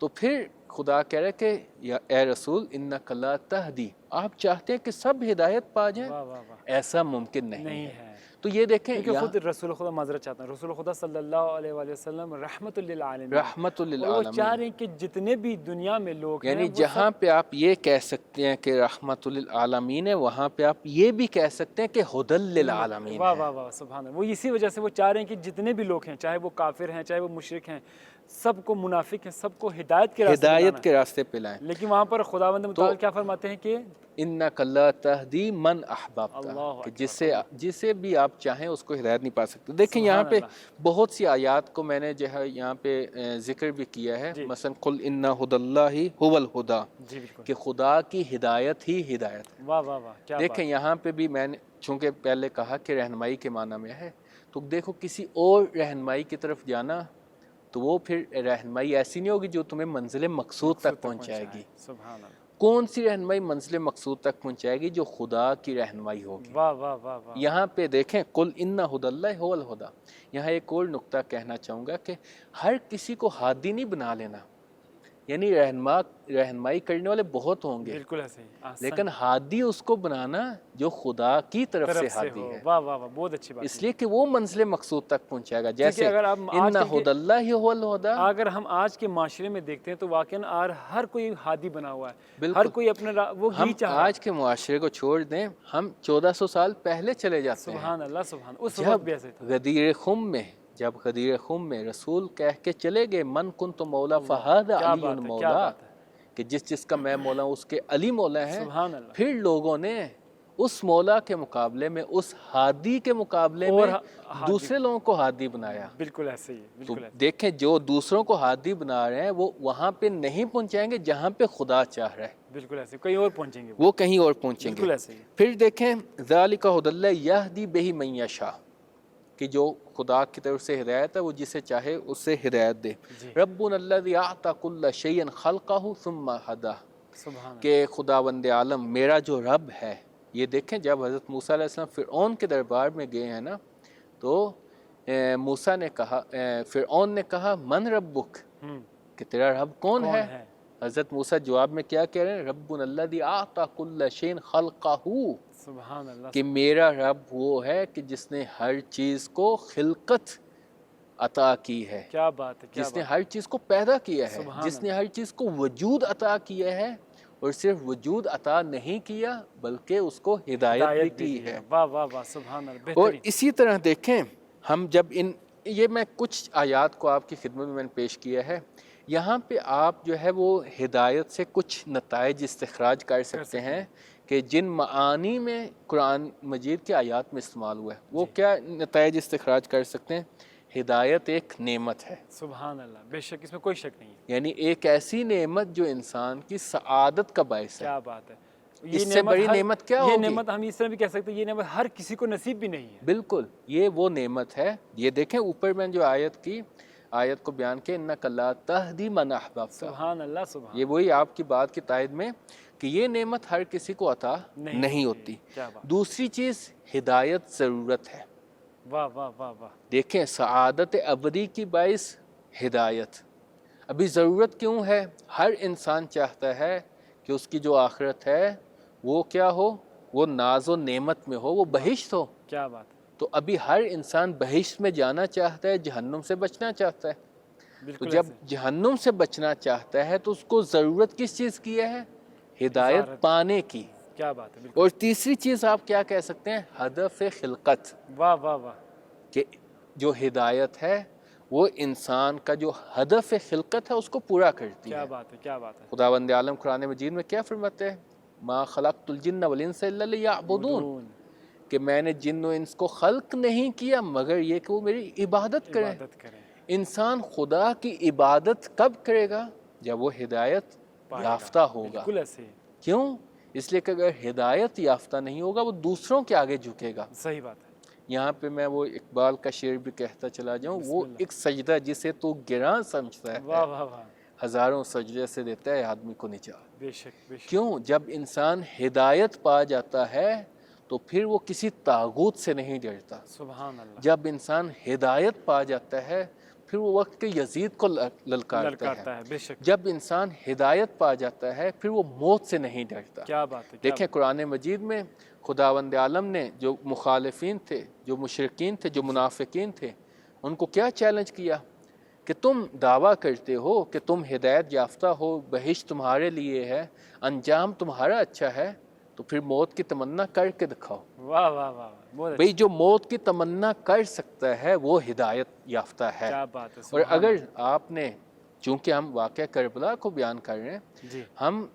تو پھر خدا کہہ رہے کہ یا اے رسول انک لا تہدی، آپ چاہتے ہیں کہ سب ہدایت پا جائیں، واہ واہ واہ، ایسا ممکن نہیں نہیں ہے۔ ہے، تو یہ دیکھیں کیونکہ یہاں خود رسول خدا، معذرت چاہتا ہوں، رسول خدا صلی اللہ علیہ وآلہ وسلم رحمت للعالمین، رحمت اور وہ للعالمین، چاہ رہے ہیں کہ جتنے بھی دنیا میں لوگ ہیں یعنی وہ جہاں پہ آپ یہ کہہ سکتے ہیں کہ رحمت للعالمین ہے، وہاں پہ آپ یہ بھی کہہ سکتے ہیں کہ ہدی للعالمین واہ ہے۔ واہ واہ سبحان اللہ، وہ اسی وجہ سے وہ چاہ رہے ہیں کہ جتنے بھی لوگ ہیں، چاہے وہ کافر ہیں، چاہے وہ مشرک ہیں، سب کو، منافق ہیں، سب کو ہدایت کے راستے ہدایت پہ کے راستے پہ لائیں۔ لیکن وہاں پر خداوند متعال کیا فرماتے ہیں کہ انک لا تہدی من احببت، اللہ کہ اکبر، جسے بھی آپ چاہیں اس کو ہدایت نہیں پا سکتے۔ دیکھیں یہاں سبحان پہ اللہ، بہت سی آیات کو میں نے جو ہے یہاں پہ ذکر بھی کیا ہے، جی مثلا قل ان ھدی اللہ ھو الھدی، جی بالکل، کہ خدا کی ہدایت ہی ہدایت ہے۔ واہ واہ واہ، کیا دیکھیں بات، یہاں پہ بھی میں نے چونکہ پہلے کہا کہ رہنمائی کے معنی میں ہے، تو دیکھو کسی اور رہنمائی کی طرف جانا تو وہ پھر رہنمائی ایسی نہیں ہوگی جو تمہیں منزل مقصود تک پہنچائے گی۔ سبحان اللہ، کون سی رہنمائی منزل مقصود تک پہنچائے گی؟ جو خدا کی رہنمائی ہوگی۔ واہ واہ واہ واہ، یہاں پہ دیکھیں قل ان ھدی اللہ ھو الھدی، یہاں ایک اور نقطہ کہنا چاہوں گا کہ ہر کسی کو ہادی نہیں بنا لینا، یعنی رہنمائی کرنے والے بہت ہوں گے، بالکل ایسے ہی، احسن، لیکن ہادی اس کو بنانا جو خدا کی طرف سے ہادی ہو، ہے، واہ واہ واہ، بہت اچھی بات، اس لیے کہ وہ منزل مقصود تک پہنچائے گا۔ کیونکہ جیسے اگر آپ ان ھدی اللہ ھو الھدی، اگر ہم آج کے معاشرے میں دیکھتے ہیں تو واقعاً ہر کوئی ہادی بنا ہوا ہے، بالکل، ہر کوئی اپنا وہ ہم یہی چاہ رہا ہے، آج کے معاشرے کو چھوڑ دیں، ہم 1400 سال پہلے چلے جاتے ہیں، سبحان اللہ سبحان، اس جب وقت بھی ایسے تھا، غدیر خم میں رسول کہہ کے چلے گئے من کنت مولا فہذا کیا علی بات ہے، کیا مولا، بات ہے، کہ جس کا میں مولا اس کے علی مولا ہیں، سبحان اللہ، پھر لوگوں نے اس مولا کے مقابلے میں، اس ہادی کے مقابلے اور میں دوسرے لوگوں کو ہادی بنایا۔ بالکل ایسے ہی، تو بالکل ایسے، دیکھیں جو دوسروں کو ہادی بنا رہے ہیں وہ وہاں پہ نہیں پہنچائیں گے جہاں پہ خدا چاہ رہا ہے، بالکل ایسے، کہیں اور پہنچیں گے وہ کہیں اور پہنچیں گے۔ بالکل ایسے ہی، پھر دیکھیں ذالک ھدی اللہ یہدی بہ من یشاء، کہ جو خدا کی طرف سے ہدایت ہے وہ جسے چاہے اس سے ہدایت دے۔ جی، ربنا الذی اعطی کل شیء خلقہ ثم ہدیٰ، سبحان اللہ، کہ خداوند عالم میرا جو رب ہے، یہ دیکھیں جب حضرت موسیٰ علیہ السلام فرعون کے دربار میں گئے ہیں نا، تو موسیٰ نے کہا، فرعون نے کہا من ربک، کہ تیرا رب کون ہے؟ حضرت موسیٰ جواب میں کیا کہہ رہے ہیں؟ ربنا الذی اعطی کل شیء خلقہ، سبحان اللہ، کہ میرا رب وہ ہے کہ جس نے ہر چیز کو خلقت عطا کی ہے، کیا بات ہے، کیا جس نے بات ہر چیز کو پیدا کیا ہے، سبحان جس نے اللہ، ہر چیز کو وجود عطا کیا ہے، اور صرف وجود عطا نہیں کیا بلکہ اس کو ہدایت بھی کی ہے۔ واہ واہ واہ، سبحان اللہ، اور بہترین، اسی طرح دیکھیں ہم جب یہ میں کچھ آیات کو آپ کی خدمت میں نے پیش کیا ہے، یہاں پہ آپ جو ہے وہ ہدایت سے کچھ نتائج استخراج کر سکتے ہیں کہ جن معانی میں قرآن مجید کے آیات میں استعمال ہوا ہے، وہ کیا نتائج استخراج کر سکتے ہیں؟ ہدایت ایک نعمت ہے، سبحان اللہ، بے شک اس میں کوئی شک نہیں ہے، یعنی ایک ایسی نعمت جو انسان کی سعادت کا باعث ہے۔ کیا بات ہے، اس سے بڑی نعمت کیا یہ ہوگی؟ نعمت ہم اس طرح بھی کہہ سکتے ہیں، یہ نعمت ہر کسی کو نصیب بھی نہیں ہے، بالکل، یہ وہ نعمت ہے۔ یہ دیکھیں اوپر میں جو آیت کو بیان کیا، اِنَّکَ لَا تَهْدِی مَنْ أَحْبَبْتَ، سبحان اللہ، سبحان یہ وہی آپ کی بات کی تائید میں کہ یہ نعمت ہر کسی کو عطا نہیں ہوتی۔ کیا بات، دوسری چیز ہدایت ضرورت ہے۔ واہ واہ واہ واہ، دیکھیں سعادت ابدی کی باعث ہدایت، ابھی ضرورت کیوں ہے؟ ہر انسان چاہتا ہے کہ اس کی جو آخرت ہے وہ کیا ہو؟ وہ ناز و نعمت میں ہو، وہ بہشت ہو۔ کیا بات ہے، تو ابھی ہر انسان بہشت میں جانا چاہتا ہے، جہنم سے بچنا چاہتا ہے۔ تو بالکل جب ایسے، جہنم سے بچنا چاہتا ہے تو اس کو ضرورت کس چیز کی ہے؟ ہدایت وزارت، پانے کی۔ کیا بات ہے، بالکل، اور تیسری چیز آپ کیا کہہ سکتے ہیں؟ ہدف خلقت، واہ واہ واہ، کہ جو ہدایت ہے وہ انسان کا جو ہدف خلقت ہے اس کو پورا کرتی کیا ہے۔ بات ہے، کیا بات ہے، خداوند عالم قرآن مجید میں کیا فرماتے ہیں؟ ما خلقت الجن والانس الا لیعبدون، بدون کہ میں نے جن و انس کو خلق نہیں کیا مگر یہ کہ وہ میری عبادت کریں۔ عبادت کریں، انسان خدا کی عبادت کب کرے گا؟ جب وہ ہدایت پائے یافتہ گا، ہوگا۔ بالکل ایسے، کیوں؟ اس لیے کہ اگر ہدایت یافتہ نہیں ہوگا وہ دوسروں کے آگے جھکے گا۔ صحیح بات ہے، یہاں پہ میں وہ اقبال کا شعر بھی کہتا چلا جاؤں، بسم وہ اللہ، ایک سجدہ جسے تو گراں سمجھتا ہے واہ واہ واہ، ہزاروں سجدے سے دیتا ہے آدمی کو نجات۔ بے شک، بے شک، کیوں؟ جب انسان ہدایت پا جاتا ہے تو پھر وہ کسی طاغوت سے نہیں ڈرتا۔ سبحان اللہ، جب انسان ہدایت پا جاتا ہے پھر وہ وقت کے یزید کو للکارتا ہے۔ بے شک، جب انسان ہدایت پا جاتا ہے پھر وہ موت سے نہیں ڈرتا۔ کیا بات ہے، کیا دیکھیں قرآن مجید میں خداوند عالم نے جو مخالفین تھے، جو مشرکین تھے، جو منافقین تھے، ان کو کیا چیلنج کیا کہ تم دعویٰ کرتے ہو کہ تم ہدایت یافتہ ہو، بہشت تمہارے لیے ہے، انجام تمہارا اچھا ہے، تو پھر موت کی تمنا کر کے دکھاؤ۔ واہ واہ واہ، بہت بھئی جو موت کی تمنا کر سکتا ہے وہ ہدایت یافتہ ہے۔ کیا بات ہے، اور سبحان اگر آپ نے، چونکہ ہم واقعہ کربلا کو بیان کر رہے ہیں، جی، ہم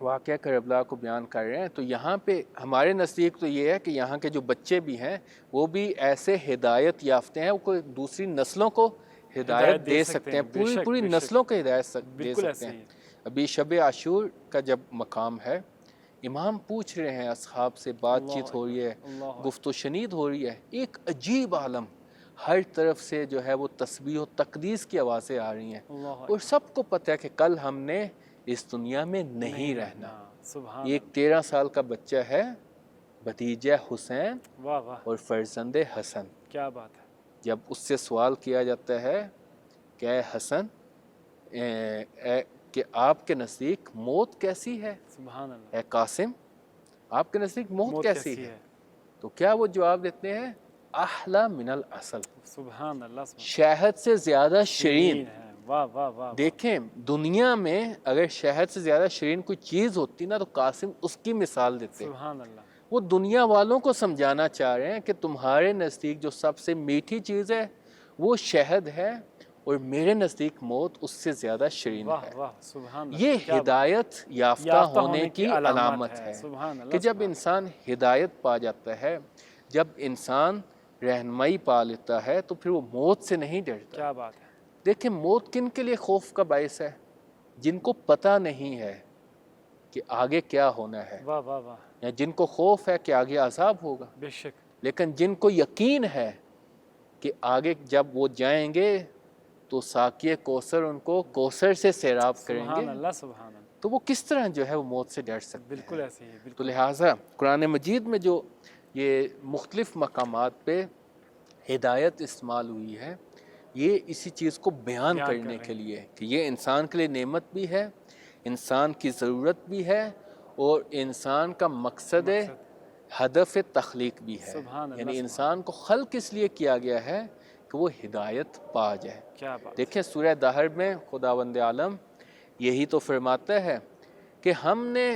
واقعہ کربلا کو بیان کر رہے ہیں، تو یہاں پہ ہمارے نزدیک تو یہ ہے کہ یہاں کے جو بچے بھی ہیں وہ بھی ایسے ہدایت یافتہ ہیں، وہ کوئی دوسری نسلوں کو ہدایت دے سکتے ہیں، بے شک، پوری بے شک، نسلوں کو ہدایت دے بالکل سکتے ایسے ہیں۔ ہی، ابھی شب عاشور کا جب مقام ہے، امام پوچھ رہے ہیں، اصحاب سے بات چیت ہو رہی ہے، اللہ، گفت و شنید ہو رہی ہے، ایک عجیب عالم، ہر طرف سے جو ہے وہ تسبیح و تقدیس کی آوازیں آ رہی ہیں، اللہ اور سب کو پتہ ہے کہ کل ہم نے اس دنیا میں نہیں رہنا۔ سبحان ایک اللہ، 13 سال کا بچہ ہے، بھتیجہ حسین واہ واہ، اور فرزند حسن، کیا بات ہے، جب اس سے سوال کیا جاتا ہے کہ اے حسن، کہ آپ کے نزدیک موت کیسی ہے؟ سبحان اللہ، اے قاسم، آپ کے نزدیک موت کیسی ہے؟ ہے، تو کیا وہ جواب دیتے ہیں؟ احلی من العسل، سبحان اللہ، شہد سے زیادہ شیرین۔ ہے، واہ واہ واہ، دیکھیں دنیا میں اگر شہد سے زیادہ شیرین کوئی چیز ہوتی نا تو قاسم اس کی مثال دیتے۔ سبحان اللہ، وہ دنیا والوں کو سمجھانا چاہ رہے ہیں کہ تمہارے نزدیک جو سب سے میٹھی چیز ہے وہ شہد ہے، اور میرے نزدیک موت اس سے زیادہ شیرین واہ ہے۔ واہ، سبحان اللہ، یہ کیا بات، ہدایت یافتہ ہونے کی علامت ہے سبحان اللہ، کہ جب انسان ہدایت پا جاتا ہے، جب انسان رہنمائی پا لیتا ہے تو پھر وہ موت سے نہیں ڈرتا۔ کیا بات ہے، دیکھیں موت کن کے لیے خوف کا باعث ہے؟ جن کو پتہ نہیں ہے کہ آگے کیا ہونا ہے، واہ واہ واہ، یا جن کو خوف ہے کہ آگے عذاب ہوگا، بے شک، لیکن جن کو یقین ہے کہ آگے جب وہ جائیں گے تو ساقی کوثر ان کو کوثر سے سیراب کریں گے، سبحان اللہ، سبحان اللہ، تو وہ کس طرح جو ہے وہ موت سے ڈر سکتے ہیں؟ بالکل ایسے ہی، تو بالکل، لہٰذا قرآن مجید میں جو یہ مختلف مقامات پہ ہدایت استعمال ہوئی ہے، یہ اسی چیز کو بیان کرنے کے لیے کہ یہ انسان کے لیے نعمت بھی ہے، انسان کی ضرورت بھی ہے اور انسان کا مقصد ہدف تخلیق بھی ہے. سبحان اللہ، یعنی انسان کو خلق اس لیے کیا گیا ہے کہ وہ ہدایت پا جائے. کیا بات. دیکھیں سورہ دہر میں خداوند عالم یہی تو فرماتا ہے کہ ہم نے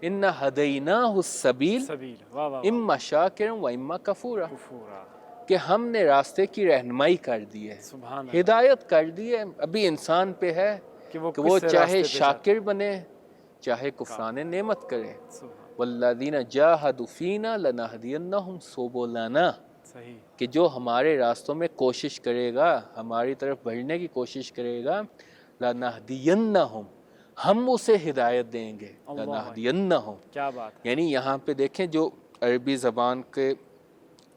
ان ہدیناہ السبیل سبیل، واہ واہ اما شاکرا و اما کفورا، کفورا. کہ ہم نے راستے کی رہنمائی کر دی ہے، سبحان اللہ، ہدایت کر دی ہے. ابھی انسان پہ ہے کہ وہ کس چاہے راستے پہ شاکر بنے چاہے کفران نعمت کرے. سبحان. والذین جاہدوا فینا لنہدینہم سبلنا، صحیح. کہ جو ہمارے راستوں میں کوشش کرے گا، ہماری طرف بڑھنے کی کوشش کرے گا، لنہدینہم، ہم اسے ہدایت دیں گے. لنہدینہم، کیا بات. یعنی یہاں پہ دیکھیں جو عربی زبان کے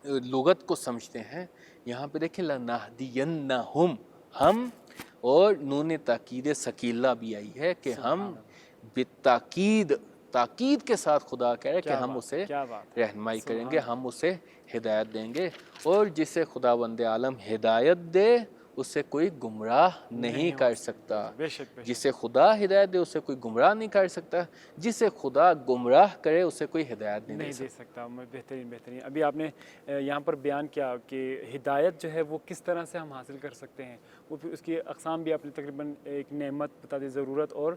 لغت کو سمجھتے ہیں، یہاں پہ دیکھیں لنہدینہم، ہم، اور نون تاکید ثقیلہ بھی آئی ہے کہ ہم بالتاکید، تاکید کے ساتھ خدا کہہ رہے کہ ہم اسے رہنمائی کریں گے، ہم اسے ہدایت دیں گے. اور جسے خداوند عالم ہدایت دے اسے کوئی گمراہ نہیں کر سکتا. جسے خدا ہدایت دے اسے کوئی گمراہ نہیں کر سکتا، جسے خدا گمراہ کرے اسے کوئی ہدایت نہیں دے سکتا. بہترین بہترین. ابھی آپ نے یہاں پر بیان کیا کہ ہدایت جو ہے وہ کس طرح سے ہم حاصل کر سکتے ہیں، وہ پھر اس کی اقسام بھی آپ نے تقریباً ایک نعمت بتا دی، ضرورت اور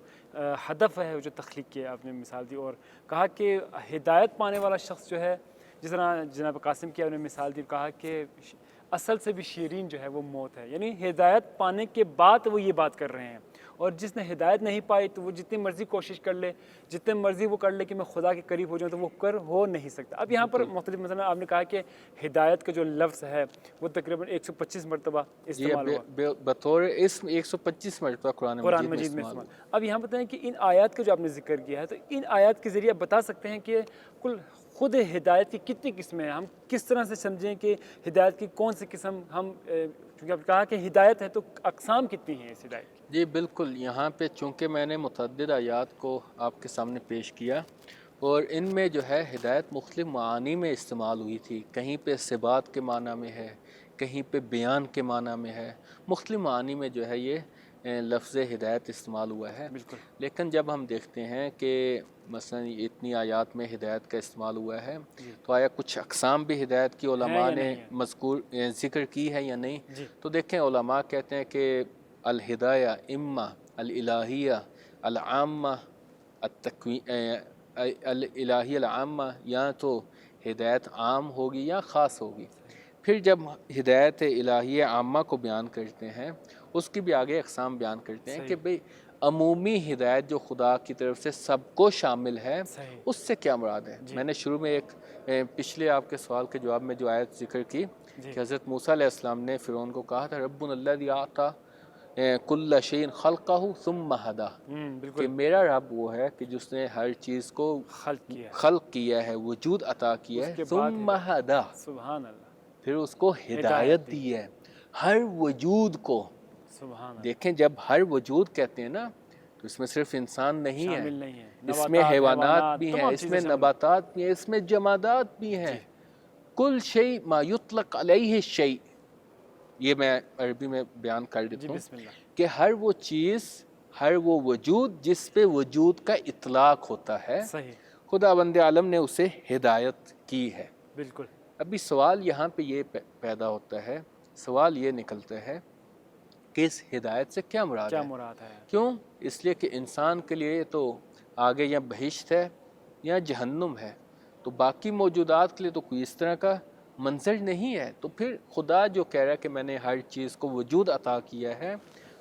ہدف ہے جو تخلیق کی آپ نے مثال دی، اور کہا کہ ہدایت پانے والا شخص جو ہے، جس طرح جناب قاسم کی آپ نے مثال دی، کہا کہ اصل سے بھی شیرین جو ہے وہ موت ہے. یعنی ہدایت پانے کے بعد وہ یہ بات کر رہے ہیں، اور جس نے ہدایت نہیں پائی تو وہ جتنی مرضی کوشش کر لے، جتنے مرضی وہ کر لے کہ میں خدا کے قریب ہو جاؤں، تو وہ ہو نہیں سکتا. اب یہاں پر مختلف مثلا آپ نے کہا کہ ہدایت کا جو لفظ ہے وہ تقریباً 125 مرتبہ استعمال ہوا، بطور اسم 125 مرتبہ قرآن مجید میں استعمال. اب یہاں بتائیں کہ ان آیات کا جو آپ نے ذکر کیا ہے، تو ان آیات کے ذریعے بتا سکتے ہیں کہ کل خود ہدایت کی کتنی قسمیں ہیں، ہم کس طرح سے سمجھیں کہ ہدایت کی کون سی قسم ہم، چونکہ آپ کہا کہ ہدایت ہے تو اقسام کتنی ہیں اس ہدایت کی؟ جی بالکل. یہاں پہ چونکہ میں نے متعدد آیات کو آپ کے سامنے پیش کیا اور ان میں جو ہے ہدایت مختلف معانی میں استعمال ہوئی تھی. کہیں پہ ثبات کے معنی میں ہے، کہیں پہ بیان کے معنی میں ہے، مختلف معانی میں جو ہے یہ لفظ ہدایت استعمال ہوا ہے. بالکل. لیکن جب ہم دیکھتے ہیں کہ مثلا اتنی آیات میں ہدایت کا استعمال ہوا ہے، تو آیا کچھ اقسام بھی ہدایت کی علماء نے مذکور ذکر کی ہے یا نہیں؟ تو دیکھیں علماء کہتے ہیں کہ الہدایہ اما الالہیہ العامہ الالہیہ العامہ، یا تو ہدایت عام ہوگی یا خاص ہوگی. پھر جب ہدایت الہیہ عامہ کو بیان کرتے ہیں اس کی بھی آگے اقسام بیان کرتے ہیں کہ بھئی عمومی ہدایت جو خدا کی طرف سے سب کو شامل ہے اس سے کیا مراد ہے. میں نے شروع میں ایک پچھلے آپ کے سوال کے جواب میں جو آیت ذکر کی کہ حضرت موسیٰ علیہ السلام نے فرعون کو کہا تھا ربنا الذی اعطی کل شیء خلقہ ثم ہدی، کہ میرا رب وہ ہے کہ جس نے ہر چیز کو خلق کیا ہے، وجود عطا کیا ہے، ثم ہدی، سبحان اللہ، پھر اس کو ہدایت دی ہے ہر وجود کو. دیکھیں جب ہر وجود کہتے ہیں نا تو اس میں صرف انسان نہیں ہے، اس میں حیوانات بھی ہیں، اس میں نباتات بھی ہیں، اس میں جمادات بھی ہیں. کل شیء ما یطلق علیہ شیء، یہ میں عربی میں بیان کر دیتا ہوں کہ ہر وہ چیز، ہر وہ وجود جس پہ وجود کا اطلاق ہوتا ہے، خداوند عالم نے اسے ہدایت کی ہے. بالکل. ابھی سوال یہاں پہ یہ پیدا ہوتا ہے، سوال یہ نکلتا ہے کہ اس ہدایت سے کیا مراد ہے؟ کیوں؟ اس لیے کہ انسان کے لیے تو آگے یا بہشت ہے یا جہنم ہے، تو باقی موجودات کے لیے تو کوئی اس طرح کا منظر نہیں ہے. تو پھر خدا جو کہہ رہا ہے کہ میں نے ہر چیز کو وجود عطا کیا ہے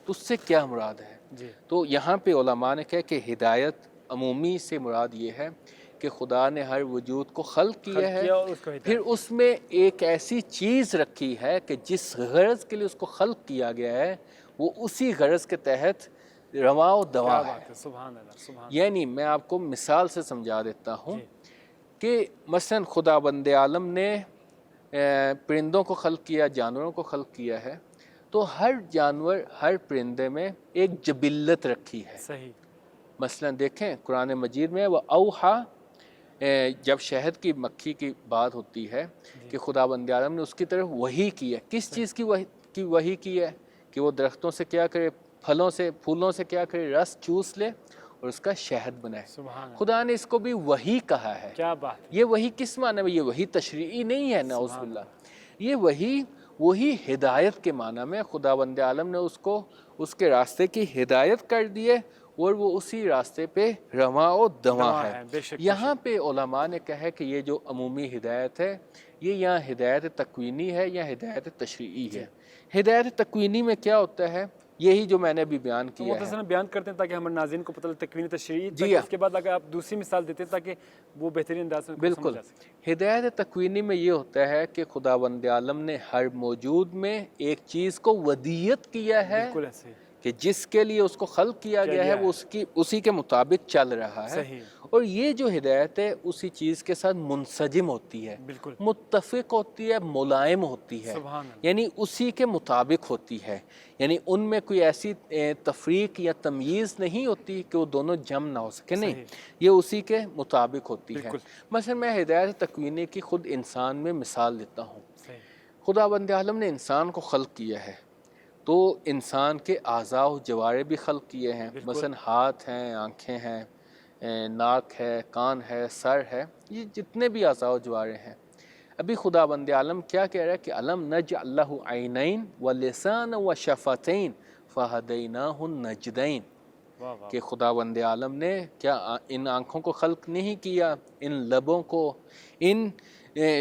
تو اس سے کیا مراد ہے؟ تو یہاں پہ علماء نے کہا کہ ہدایت عمومی سے مراد یہ ہے کہ خدا نے ہر وجود کو خلق کیا ہے، پھر اس میں ایک ایسی چیز رکھی ہے کہ جس غرض کے لیے اس کو خلق کیا گیا ہے وہ اسی غرض کے تحت رواں و دواں ہے. یعنی میں آپ کو مثال سے سمجھا دیتا ہوں کہ مثلا خداوند عالم نے پرندوں کو خلق کیا، جانوروں کو خلق کیا ہے، تو ہر جانور، ہر پرندے میں ایک جبلت رکھی ہے. مثلا دیکھیں قرآن مجید میں وہ اوحا، جب شہد کی مکھی کی بات ہوتی ہے کہ خداوند عالم نے اس کی طرف وحی کی ہے. کس چیز کی وحی کی ہے؟ کہ وہ درختوں سے کیا کرے، پھلوں سے، پھولوں سے کیا کرے، رس چوس لے اور اس کا شہد بنائے. سبحان اللہ. خدا نے اس کو بھی وحی کہا ہے. کیا بات ہے. یہ وحی کس معنی میں؟ یہ وحی تشریعی نہیں ہے، نعوذ سبحان باللہ. یہ وہی ہدایت کے معنی میں خداوند عالم نے اس کو اس کے راستے کی ہدایت کر دیے اور وہ اسی راستے پہ رواں و دواں ہے. بے شک. یہاں پہ علماء نے کہا کہ یہ جو عمومی ہدایت ہے یہ یہاں ہدایت تکوینی ہے یا ہدایت تشریعی ہے. ہدایت تکوینی میں کیا ہوتا ہے؟ یہی جو میں نے ابھی بیان تو کیا ہے. مختصراً بیان کرتے ہیں تاکہ ہمارے ناظرین کو پتہ لگے تکوینی تشریعی. جی ہاں. اس کے بعد اگر آپ دوسری مثال دیتے ہیں تاکہ وہ بہترین انداز میں بالکل. سمجھ آ سکے. ہدایت تکوینی میں یہ ہوتا ہے کہ خداوند عالم نے ہر موجود میں ایک چیز کو ودیت کیا ہے بالکل ایسے ہی. کہ جس کے لیے اس کو خلق کیا گیا ہے وہ اسی کے مطابق چل رہا ہے. صحیح. اور یہ جو ہدایت ہے اسی چیز کے ساتھ منسجم ہوتی ہے، بالکل. متفق ہوتی ہے، ملائم ہوتی ہے. سبحان اللہ. یعنی اسی کے مطابق ہوتی ہے. یعنی ان میں کوئی ایسی تفریق یا تمییز نہیں ہوتی کہ وہ دونوں جم نہ ہو سکے. نہیں، یہ اسی کے مطابق ہوتی ہے. مثلا میں ہدایت تکوینی کی خود انسان میں مثال دیتا ہوں. خداوند عالم نے انسان کو خلق کیا ہے تو انسان کے اعضاء و جوارے بھی خلق کیے ہیں. مثلا ہاتھ ہیں، آنکھیں ہیں، ناک ہے، کان ہے، سر ہے، یہ جتنے بھی اعضاء و جوارے ہیں. ابھی خداوند عالم کیا کہہ رہا ہے کہ علم نجعل لہ عینین ولسانا وشفتین فہدیناہ النجدین. کہ خداوند عالم نے کیا ان آنکھوں کو خلق نہیں کیا، ان لبوں کو، ان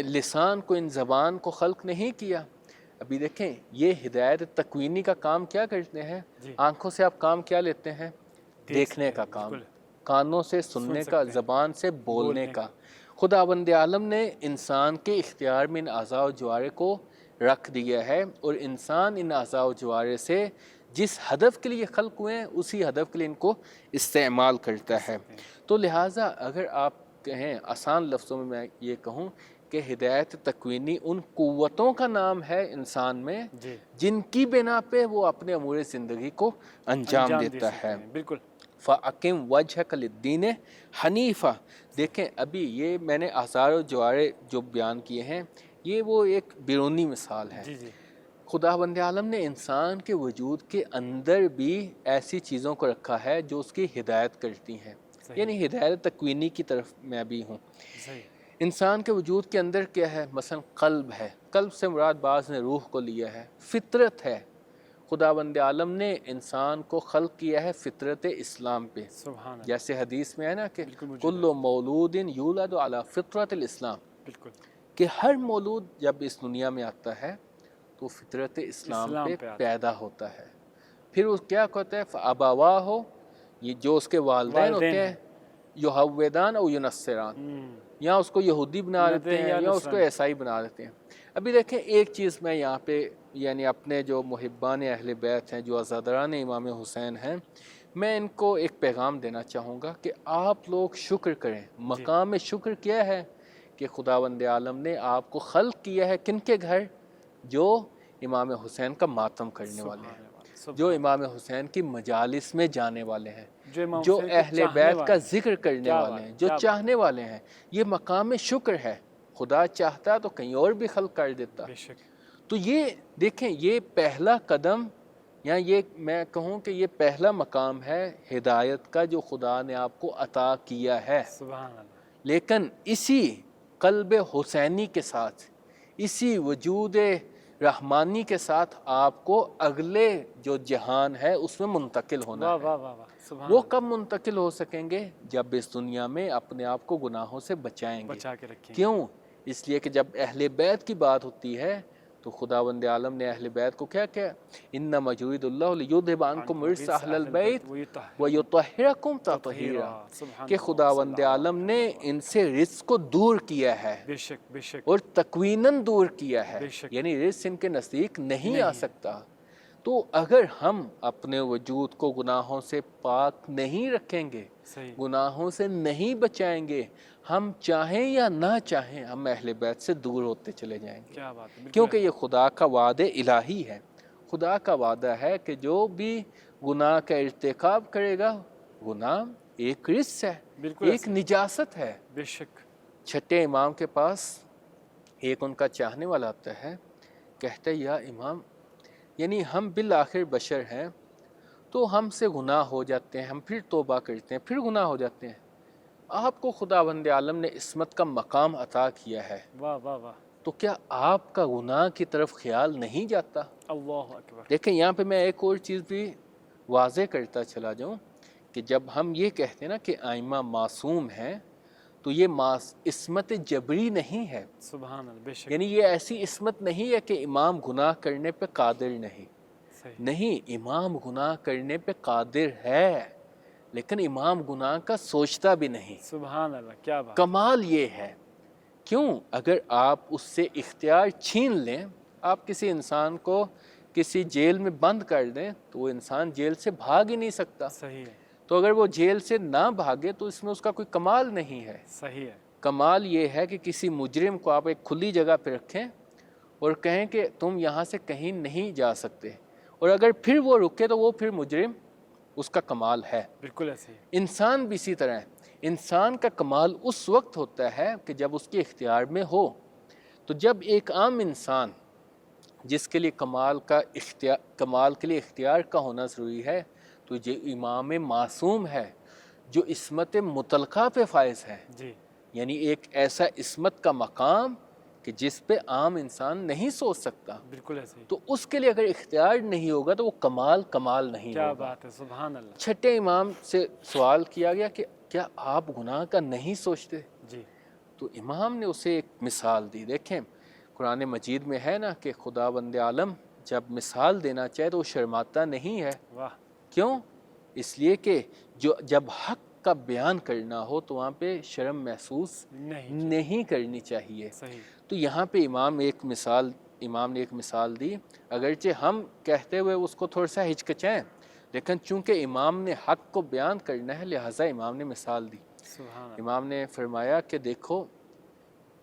لسان کو، ان زبان کو خلق نہیں کیا. ابھی دیکھیں یہ ہدایت تکوینی کا کام کیا کرتے ہیں. آنکھوں سے آپ کام کیا لیتے ہیں؟ دیکھنے کا کام، کانوں سے سننے کا، زبان سے بولنے کا. خداوند عالم نے انسان کے اختیار میں ان اعضاء و جوارے کو رکھ دیا ہے اور انسان ان اعضاء و جوارے سے جس ہدف کے لیے خلق ہوئے ہیں اسی ہدف کے لیے ان کو استعمال کرتا ہے. تو لہٰذا اگر آپ کہیں آسان لفظوں میں یہ کہوں کہ ہدایت تکوینی ان قوتوں کا نام ہے انسان میں جن کی بنا پہ وہ اپنے امور زندگی کو انجام دیتا ہے. بالکل. فَأَقِمْ وَجْهَكَ لِلدِّينِ حَنِيفًا. دیکھیں ابھی یہ میں نے اعضاء و جوارے جو بیان کیے ہیں یہ وہ ایک بیرونی مثال ہے. خداوند عالم نے انسان کے وجود کے اندر بھی ایسی چیزوں کو رکھا ہے جو اس کی ہدایت کرتی ہیں. یعنی ہدایت تکوینی کی طرف میں بھی ہوں. انسان کے وجود کے اندر کیا ہے؟ مثلا قلب ہے. قلب سے مراد بعض نے روح کو لیا ہے. فطرت ہے. خداوند عالم نے انسان کو خلق کیا ہے فطرت اسلام پہ. جیسے حدیث میں ہے نا کہ کل مولود یولد علی فطرت الاسلام. بالکل. کہ ہر مولود جب اس دنیا میں آتا ہے تو فطرت اسلام پہ پیدا ہوتا ہے. پھر وہ کیا کہتا ہے؟ فَأَبَوَاهُ، یہ جو اس کے والدین ہوتے ہیں، یُحَوِّدَانَ او یُنَصِّرَانَ، یا اس کو یہودی بنا دیتے ہیں یا اس کو عیسائی بنا دیتے ہیں. ابھی دیکھیں ایک چیز میں یہاں پہ یعنی اپنے جو محبان اہل بیت ہیں، جو عزاداران امام حسین ہیں، میں ان کو ایک پیغام دینا چاہوں گا کہ آپ لوگ شکر کریں. مقام شکر کیا ہے کہ خداوند عالم نے آپ کو خلق کیا ہے کن کے گھر؟ جو امام حسین کا ماتم کرنے والے ہیں، جو امام حسین کی مجالس میں جانے والے ہیں، جو اہل بیت کا ذکر کرنے والے ہیں، جو چاہنے والے ہیں. یہ مقام شکر ہے. خدا چاہتا تو کہیں اور بھی خلق کر دیتا. تو یہ دیکھیں یہ پہلا قدم یا یہ میں کہوں کہ یہ پہلا مقام ہے ہدایت کا جو خدا نے آپ کو عطا کیا ہے. لیکن اسی قلب حسینی کے ساتھ، اسی وجود رحمانی کے ساتھ آپ کو اگلے جو جہان ہے اس میں منتقل ہونا ہے. وہ کب منتقل ہو سکیں گے؟ جب اس دنیا میں اپنے آپ کو گناہوں سے بچائیں گے. کیوں؟ اس لیے کہ جب اہل بیت کی بات ہوتی ہے تو خداوند عالم نے اہل بیت کو کیا کہا؟ انما یرید اللہ لیذھب عنکم الرجس اہل البیت ویطہرکم تطہیرا. کہ خداوند عالم نے ان سے رجس کو دور کیا ہے اور تکویناً دور کیا ہے. یعنی رجس ان کے نزدیک نہیں آ سکتا. تو اگر ہم اپنے وجود کو گناہوں سے پاک نہیں رکھیں گے، گناہوں سے نہیں بچائیں گے، ہم چاہیں یا نہ چاہیں ہم اہل بیت سے دور ہوتے چلے جائیں گے. کیونکہ یہ خدا کا وعد الہی ہے. خدا کا وعدہ ہے کہ جو بھی گناہ کا ارتکاب کرے گا، گناہ ایک رجس ہے، ایک نجاست ہے. چھٹے امام کے پاس ایک ان کا چاہنے والا آتا ہے، کہتا ہے یا امام، یعنی ہم بالآخر بشر ہیں تو ہم سے گناہ ہو جاتے ہیں، ہم پھر توبہ کرتے ہیں، پھر گناہ ہو جاتے ہیں۔ آپ کو خداوند عالم نے عصمت کا مقام عطا کیا ہے، واہ واہ واہ، تو کیا آپ کا گناہ کی طرف خیال نہیں جاتا؟ اللہ اکبر، دیکھیں یہاں پہ میں ایک اور چیز بھی واضح کرتا چلا جاؤں کہ جب ہم یہ کہتے ہیں نا کہ ائمہ معصوم ہیں، تو یہ عصمت جبری نہیں ہے، سبحان اللہ، بے شک، یعنی یہ ایسی عصمت نہیں ہے کہ امام گناہ کرنے پہ قادر نہیں، صحیح، نہیں، امام گناہ کرنے پہ قادر ہے، لیکن امام گناہ کا سوچتا بھی نہیں۔ سبحان اللہ، کیا بات، کمال یہ ہے، کیوں؟ اگر آپ اس سے اختیار چھین لیں، آپ کسی انسان کو کسی جیل میں بند کر دیں تو وہ انسان جیل سے بھاگ ہی نہیں سکتا، صحیح ہے، تو اگر وہ جیل سے نہ بھاگے تو اس میں اس کا کوئی کمال نہیں ہے۔ صحیح ہے، کمال یہ ہے کہ کسی مجرم کو آپ ایک کھلی جگہ پہ رکھیں اور کہیں کہ تم یہاں سے کہیں نہیں جا سکتے، اور اگر پھر وہ رکے تو وہ پھر مجرم، اس کا کمال ہے۔ بالکل ایسے ہی، انسان بھی اسی طرح ہے، انسان کا کمال اس وقت ہوتا ہے کہ جب اس کے اختیار میں ہو۔ تو جب ایک عام انسان جس کے لیے کمال کے لیے اختیار کا ہونا ضروری ہے، تو یہ امام معصوم ہے جو عصمت مطلقہ پہ فائز ہے، جی، یعنی ایک ایسا عصمت کا مقام کہ جس پہ عام انسان نہیں سوچ سکتا، بالکل ایسے ہی، تو اس کے لیے اگر اختیار نہیں ہوگا تو وہ کمال نہیں کیا ہوگا۔ بات ہے، سبحان اللہ، چھٹے امام سے سوال کیا گیا کہ کیا آپ گناہ کا نہیں سوچتے؟ جی، تو امام نے اسے ایک مثال دی۔ دیکھیں قرآن مجید میں ہے نا کہ خداوند عالم جب مثال دینا چاہے تو وہ شرماتا نہیں ہے، واہ، کیوں؟ اس لیے کہ جب حق کا بیان کرنا ہو تو وہاں پہ شرم محسوس نہیں، نہیں کرنی چاہیے۔ صحیح، تو یہاں پہ امام نے ایک مثال دی، اگرچہ ہم کہتے ہوئے اس کو تھوڑا سا ہچکچائیں، لیکن چونکہ امام نے حق کو بیان کرنا ہے لہٰذا امام نے مثال دی۔ سبحان اللہ، امام نے فرمایا کہ دیکھو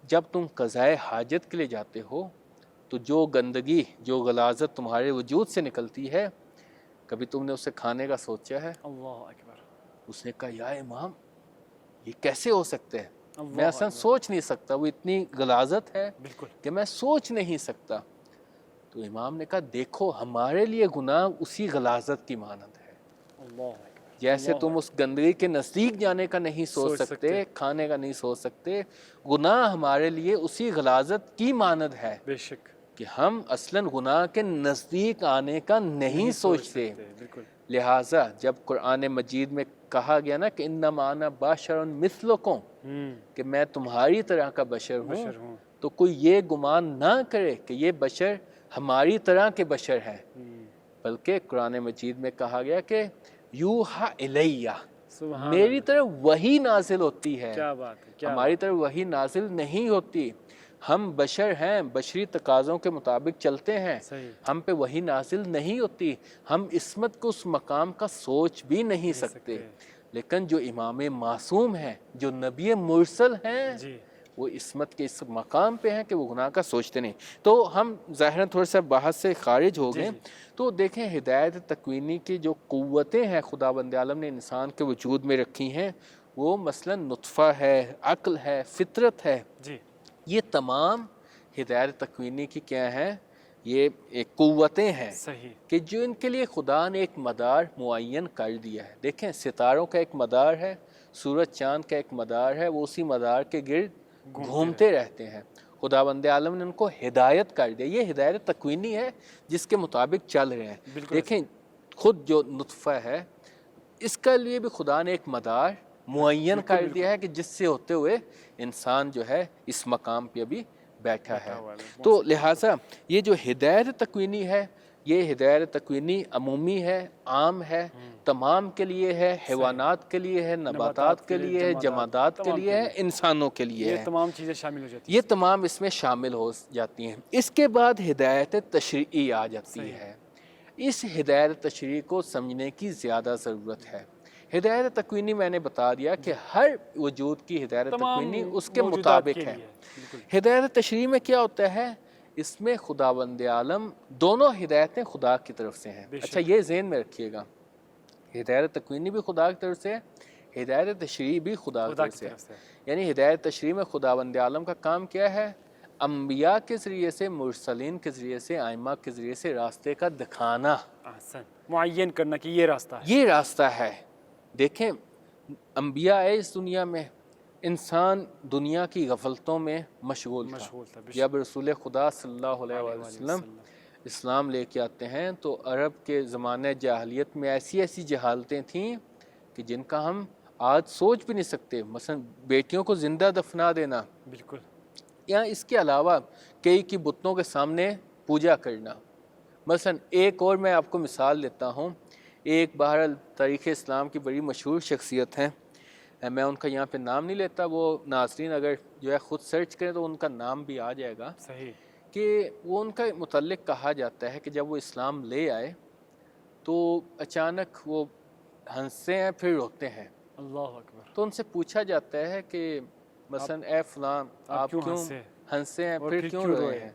جب تم قضائے حاجت کے لیے جاتے ہو تو جو گندگی، جو غلاظت تمہارے وجود سے نکلتی ہے، کبھی تم نے اسے کھانے کا سوچا ہے؟ اللہ اکبر، اس نے کہا یا امام یہ کیسے ہو سکتے ہیں، اللہ میں اصلا اکبر، سوچ نہیں سکتا، وہ اتنی غلاظت ہے بالکل، کہ میں سوچ نہیں سکتا۔ تو امام نے کہا دیکھو ہمارے لیے گناہ اسی غلاظت کی مانند ہے، اللہ اکبر، جیسے تم اس گندگی کے نزدیک جانے کا نہیں سوچ سکتے، کھانے کا نہیں سوچ سکتے، گناہ ہمارے لیے اسی غلاظت کی مانند ہے بے شک، کہ ہم اصلاً گناہ کے نزدیک آنے کا نہیں سوچتے۔ بالکل، لہٰذا جب قرآن مجید میں کہا گیا نا کہ انما انا بشر مثلکم، کہ میں تمہاری طرح کا بشر ہوں، تو کوئی یہ گمان نہ کرے کہ یہ بشر ہماری طرح کے بشر ہیں، بلکہ قرآن مجید میں کہا گیا کہ یوحا الیہ، میری طرف وحی نازل ہوتی ہے، کیا بات ہے، کیا ہماری طرف وحی نازل نہیں ہوتی۔ ہم بشر ہیں، بشری تقاضوں کے مطابق چلتے ہیں، صحیح، ہم پہ وحی نازل نہیں ہوتی، ہم عصمت کو اس مقام کا سوچ بھی نہیں سکتے۔ لیکن جو امام معصوم ہیں، جو نبی مرسل ہیں، جی، وہ عصمت کے اس مقام پہ ہیں کہ وہ گناہ کا سوچتے نہیں۔ تو ہم ظاہراً تھوڑا سا بحث سے خارج ہو گئے، تو دیکھیں ہدایت تکوینی کی جو قوتیں ہیں خداوند عالم نے انسان کے وجود میں رکھی ہیں، وہ مثلاً نطفہ ہے، عقل ہے، فطرت ہے، جی، یہ تمام ہدایت تکوینی کی کیا ہیں؟ یہ ایک قوتیں ہیں صحیح، کہ جو ان کے لیے خدا نے ایک مدار معین کر دیا ہے۔ دیکھیں ستاروں کا ایک مدار ہے، سورج چاند کا ایک مدار ہے، وہ اسی مدار کے گرد گھومتے رہتے ہیں، خداوند عالم نے ان کو ہدایت کر دیا، یہ ہدایت تکوینی ہے جس کے مطابق چل رہے ہیں۔ دیکھیں خود جو نطفہ ہے اس کا لیے بھی خدا نے ایک مدار معین کر دیا ہے کہ جس سے ہوتے ہوئے انسان جو ہے اس مقام پہ ابھی بیٹھا ہے۔ تو لہٰذا یہ جو ہدایت تکوینی ہے، یہ ہدایت تکوینی عمومی ہے، عام ہے، تمام کے لیے ہے، حیوانات کے لیے ہے، نباتات کے لیے ہے، جمادات کے لیے ہے، انسانوں کے لیے ہے، یہ تمام چیزیں شامل ہو جاتی ہیں، یہ تمام اس میں شامل ہو جاتی ہیں۔ اس کے بعد ہدایت تشریعی آ جاتی ہے۔ اس ہدایت تشریعی کو سمجھنے کی زیادہ ضرورت ہے۔ ہدایت تکوینی میں نے بتا دیا کہ ہر وجود کی ہدایت تکوینی اس کے مطابق ہے۔ ہدایت تشریعی میں کیا ہوتا ہے؟ اس میں خداوند عالم دونوں ہدایتیں خدا کی طرف سے ہیں۔ اچھا یہ ذہن میں رکھیے گا، ہدایت تکوینی بھی خدا کی طرف سے ہے، ہدایت تشریعی بھی خدا کی طرف سے ہے۔ یعنی ہدایت تشریعی میں خداوند عالم کا کام کیا ہے؟ انبیاء کے ذریعے سے، مرسلین کے ذریعے سے، ائمہ کے ذریعے سے راستے کا دکھانا، احسن، معین کرنا کہ یہ راستہ ہے. یہ راستہ ہے. دیکھیں انبیاء آئے اس دنیا میں، انسان دنیا کی غفلتوں میں مشغول تھا. جب رسول خدا صلی اللہ علیہ وآلہ وسلم اسلام لے کے آتے ہیں تو عرب کے زمانے جاہلیت میں ایسی ایسی جہالتیں تھیں کہ جن کا ہم آج سوچ بھی نہیں سکتے. مثلا بیٹیوں کو زندہ دفنا دینا، بالکل، یا اس کے علاوہ کئی کی بتوں کے سامنے پوجا کرنا. مثلا ایک اور میں آپ کو مثال دیتا ہوں. ایک بہرحال تاریخ اسلام کی بڑی مشہور شخصیت ہیں، میں ان کا یہاں پہ نام نہیں لیتا، وہ ناظرین اگر جو ہے خود سرچ کریں تو ان کا نام بھی آ جائے گا. صحیح. کہ وہ ان کا متعلق کہا جاتا ہے کہ جب وہ اسلام لے آئے تو اچانک وہ ہنستے ہیں پھر روتے ہیں. اللہ اکبر. تو ان سے پوچھا جاتا ہے کہ مثلا اے فلاں آپ کیوں ہنسے ہیں پھر کیوں روئے ہیں؟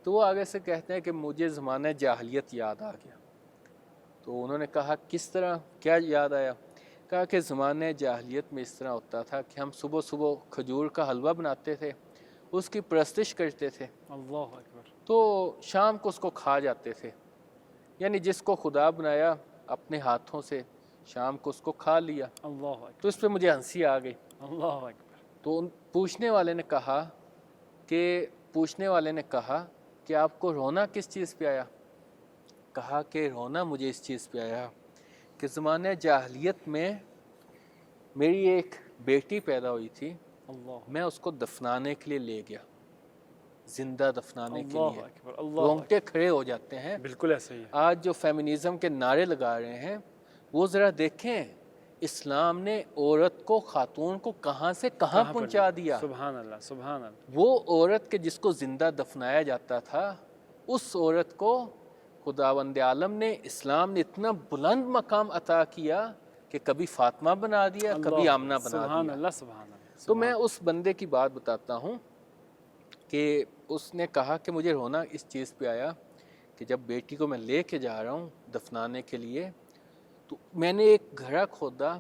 تو وہ آگے سے کہتے ہیں کہ مجھے زمانہ جاہلیت یاد آ گیا. تو انہوں نے کہا کس طرح، کیا یاد آیا؟ کہا کہ زمانہ جاہلیت میں اس طرح ہوتا تھا کہ ہم صبح صبح کھجور کا حلوہ بناتے تھے، اس کی پرستش کرتے تھے، اللہ اکبر. تو شام کو اس کو کھا جاتے تھے. یعنی جس کو خدا بنایا اپنے ہاتھوں سے شام کو اس کو کھا لیا. اللہ اکبر. تو اس پہ مجھے ہنسی آ گئی. اللہ اکبر. تو پوچھنے والے نے کہا کہ آپ کو رونا کس چیز پہ آیا؟ کہا کہ رونا مجھے اس چیز پہ آیا کہ زمانہ جاہلیت میں میری ایک بیٹی پیدا ہوئی تھی، اللہ میں اس کو دفنانے کے لیے لے گیا، زندہ دفنانے کے اللہ لیے. اکبر. اللہ رونگٹے کھڑے ہو جاتے ہیں. بالکل ایسا ہی ہے. آج جو فیمنزم کے نعرے لگا رہے ہیں وہ ذرا دیکھیں اسلام نے عورت کو، خاتون کو کہاں سے کہاں پہنچا دیا. سبحان اللہ، سبحان اللہ. وہ عورت کے جس کو زندہ دفنایا جاتا تھا، اس عورت کو خداوند عالم نے، اسلام نے اتنا بلند مقام عطا کیا کہ کبھی فاطمہ بنا دیا، کبھی آمنہ بنا سبحان دیا. اللہ، سبحان اللہ. تو میں اس بندے کی بات بتاتا ہوں کہ اس نے کہا کہ مجھے رونا اس چیز پہ آیا کہ جب بیٹی کو میں لے کے جا رہا ہوں دفنانے کے لیے تو میں نے ایک گھڑا کھودا،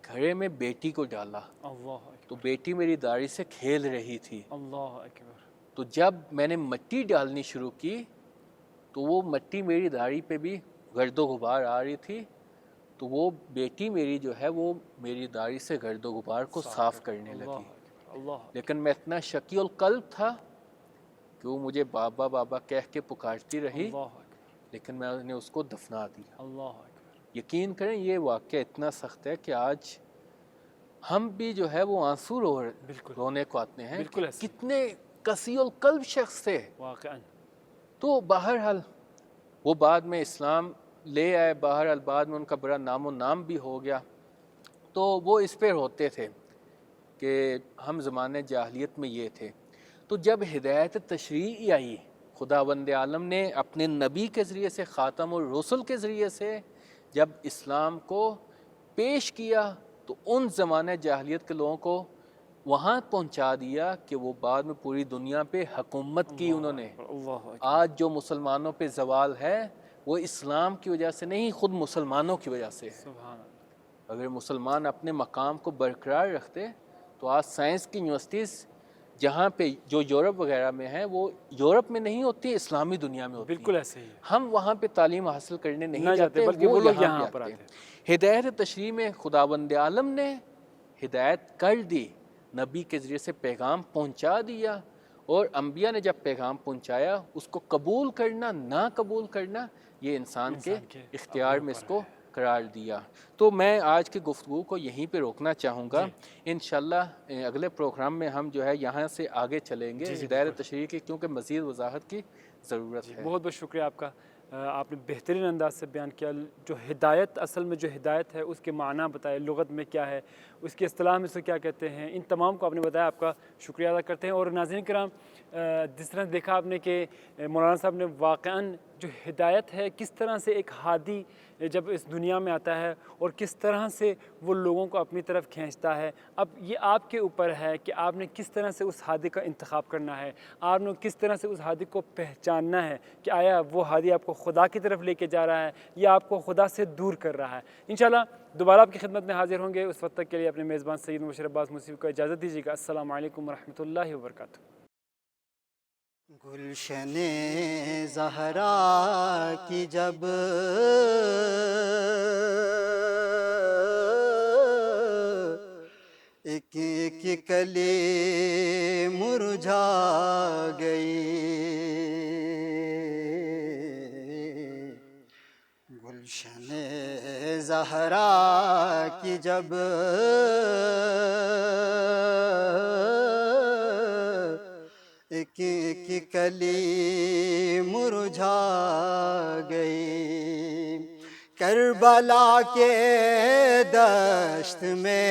گھڑے میں بیٹی کو ڈالا، اللہ اکبر. تو بیٹی میری داڑھی سے کھیل رہی تھی. اللہ اکبر. تو جب میں نے مٹی ڈالنی شروع کی تو وہ مٹی میری داڑھی پہ بھی گرد و غبار آ رہی تھی. تو وہ بیٹی میری جو ہے وہ میری داڑھی سے گرد و غبار کو صاف کرنے لگی. اللہ. لیکن میں اتنا شقی القلب تھا کہ وہ مجھے بابا بابا کہہ کے پکارتی رہی، اللہ اکبر. لیکن میں نے اس کو دفنا دیا. اللہ اکبر. یقین کریں یہ واقعہ اتنا سخت ہے کہ آج ہم بھی جو ہے وہ آنسو رونے کو آتے ہیں. بالکل ایسے. کتنے قسی القلب شخص تھے. واقعاً. تو بہرحال وہ بعد میں اسلام لے آئے، بہرحال بعد میں ان کا بڑا نام و نام بھی ہو گیا. تو وہ اس پہ روتے تھے کہ ہم زمانے جاہلیت میں یہ تھے. تو جب ہدایت تشریعی آئی، خداوند عالم نے اپنے نبی کے ذریعے سے، خاتم الرسل کے ذریعے سے جب اسلام کو پیش کیا تو ان زمانہ جاہلیت کے لوگوں کو وہاں پہنچا دیا کہ وہ بعد میں پوری دنیا پہ حکومت کی انہوں نے. آج جو مسلمانوں پہ زوال ہے وہ اسلام کی وجہ سے نہیں، خود مسلمانوں کی وجہ سے ہے. اگر مسلمان اپنے مقام کو برقرار رکھتے تو آج سائنس کی یونیورسٹیز جہاں پہ جو یورپ وغیرہ میں ہیں وہ یورپ میں نہیں ہوتی، اسلامی دنیا میں ہوتی. بالکل ایسے ہی. ہم وہاں پہ تعلیم حاصل کرنے نہیں جاتے بلکہ وہ لوگ یہاں پر آتے ہیں. ہدایت تشریع میں خداوند عالم نے ہدایت کر دی، نبی کے ذریعے سے پیغام پہنچا دیا، اور انبیاء نے جب پیغام پہنچایا اس کو قبول کرنا نہ قبول کرنا یہ انسان کے اختیار میں اس کو قرار دیا. تو میں آج کی گفتگو کو یہیں پہ روکنا چاہوں گا. انشاءاللہ اگلے پروگرام میں ہم جو ہے یہاں سے آگے چلیں گے ہدایت تشریع کی، کیونکہ مزید وضاحت کی ضرورت ہے. بہت بہت شکریہ آپ کا. آپ نے بہترین انداز سے بیان کیا. جو ہدایت، اصل میں جو ہدایت ہے اس کے معنی بتائے، لغت میں کیا ہے، اس کی اصطلاح میں سے کیا کہتے ہیں، ان تمام کو آپ نے بتایا. آپ کا شکریہ ادا کرتے ہیں. اور ناظرین کرام، جس طرح دیکھا آپ نے کہ مولانا صاحب نے واقعاً جو ہدایت ہے کس طرح سے ایک ہادی جب اس دنیا میں آتا ہے اور کس طرح سے وہ لوگوں کو اپنی طرف کھینچتا ہے. اب یہ آپ کے اوپر ہے کہ آپ نے کس طرح سے اس ہادی کا انتخاب کرنا ہے، آپ نے کس طرح سے اس ہادی کو پہچاننا ہے کہ آیا وہ ہادی آپ کو خدا کی طرف لے کے جا رہا ہے یا آپ کو خدا سے دور کر رہا ہے. انشاءاللہ دوبارہ آپ کی خدمت میں حاضر ہوں گے. اس وقت تک کے لیے اپنے میزبان سید مبشر عباس موسوی کو اجازت دیجیے گا. السلام علیکم ورحمۃ اللہ وبرکاتہ. گلشن زہرا کی جب ایک ایک کلی مرجھا گئی، گلشن زہرا کی جب ایک ایک کلی مرجھا گئی، کربلا کے دشت میں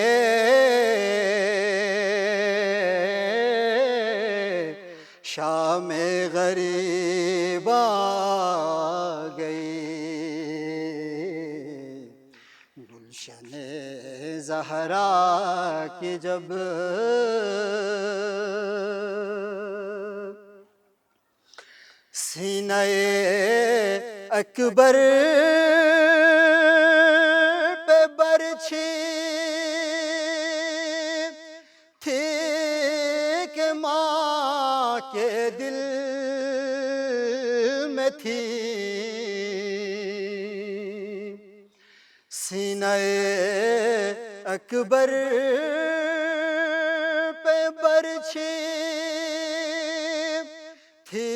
شام غریب آ گئی، گلشن زہرا کی جب سینہ اکبر پہ برچھی تھی کہ ماں کے دل میں تھی، سینہ اکبر پہ برچھی تھی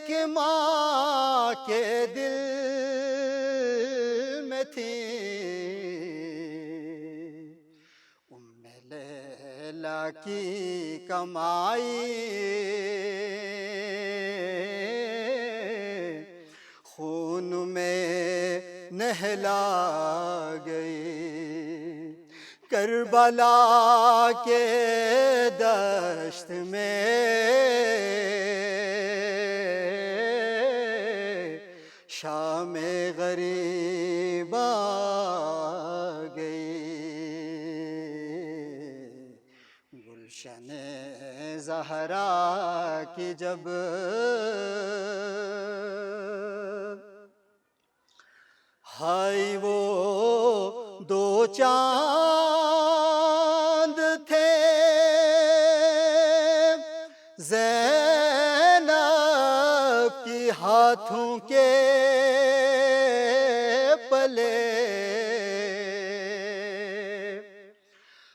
کہ ماں کے دل میں تھی، ام لیلا کی کمائی خون میں نہلا گئی، کربلا کے دشت میں شام غریب آ گئی، گلشن زہرا کی جب ہائی وہ دو چاند تھے زینب کی ہاتھوں کے پلے،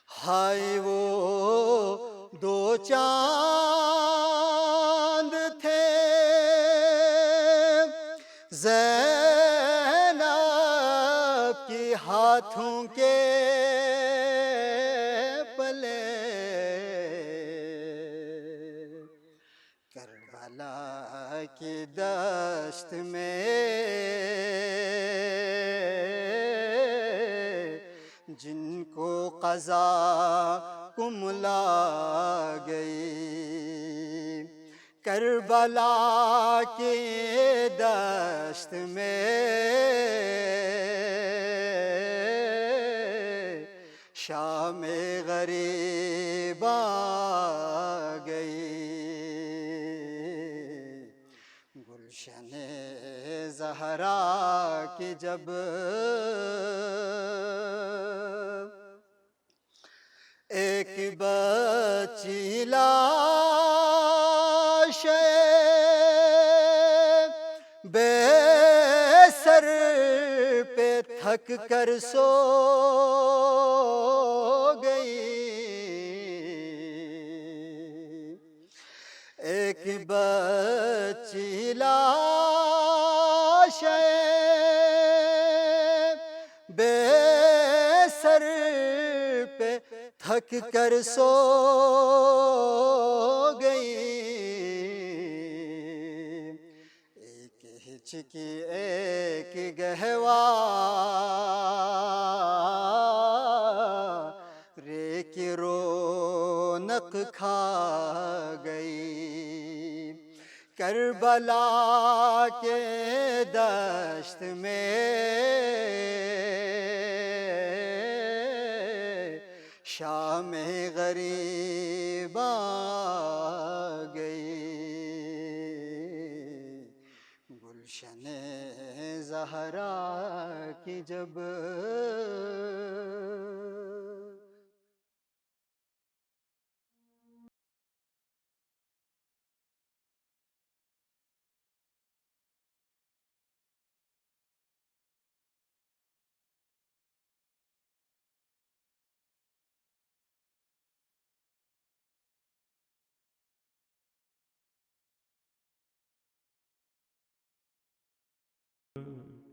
ہائی وہ دو چاند تھے زینب کی ہاتھوں کے پلے، کربلا کی دشت میں جن کو قضا کملا گئی، کربلا کی دشت میں شام غریب آ گئی، گلشن زہرا کی جب ایک بچی لاش بے سر پہ تھک کر سو گئی، ایک بچی لاش بے سر پہ تھک کر سو گئی، ایک ہچکی ایک گہوارے کی رونق کھا گئی، کربلا کے دشت میں شام غریب آ گئی، گلشن زہرا کی جب ہے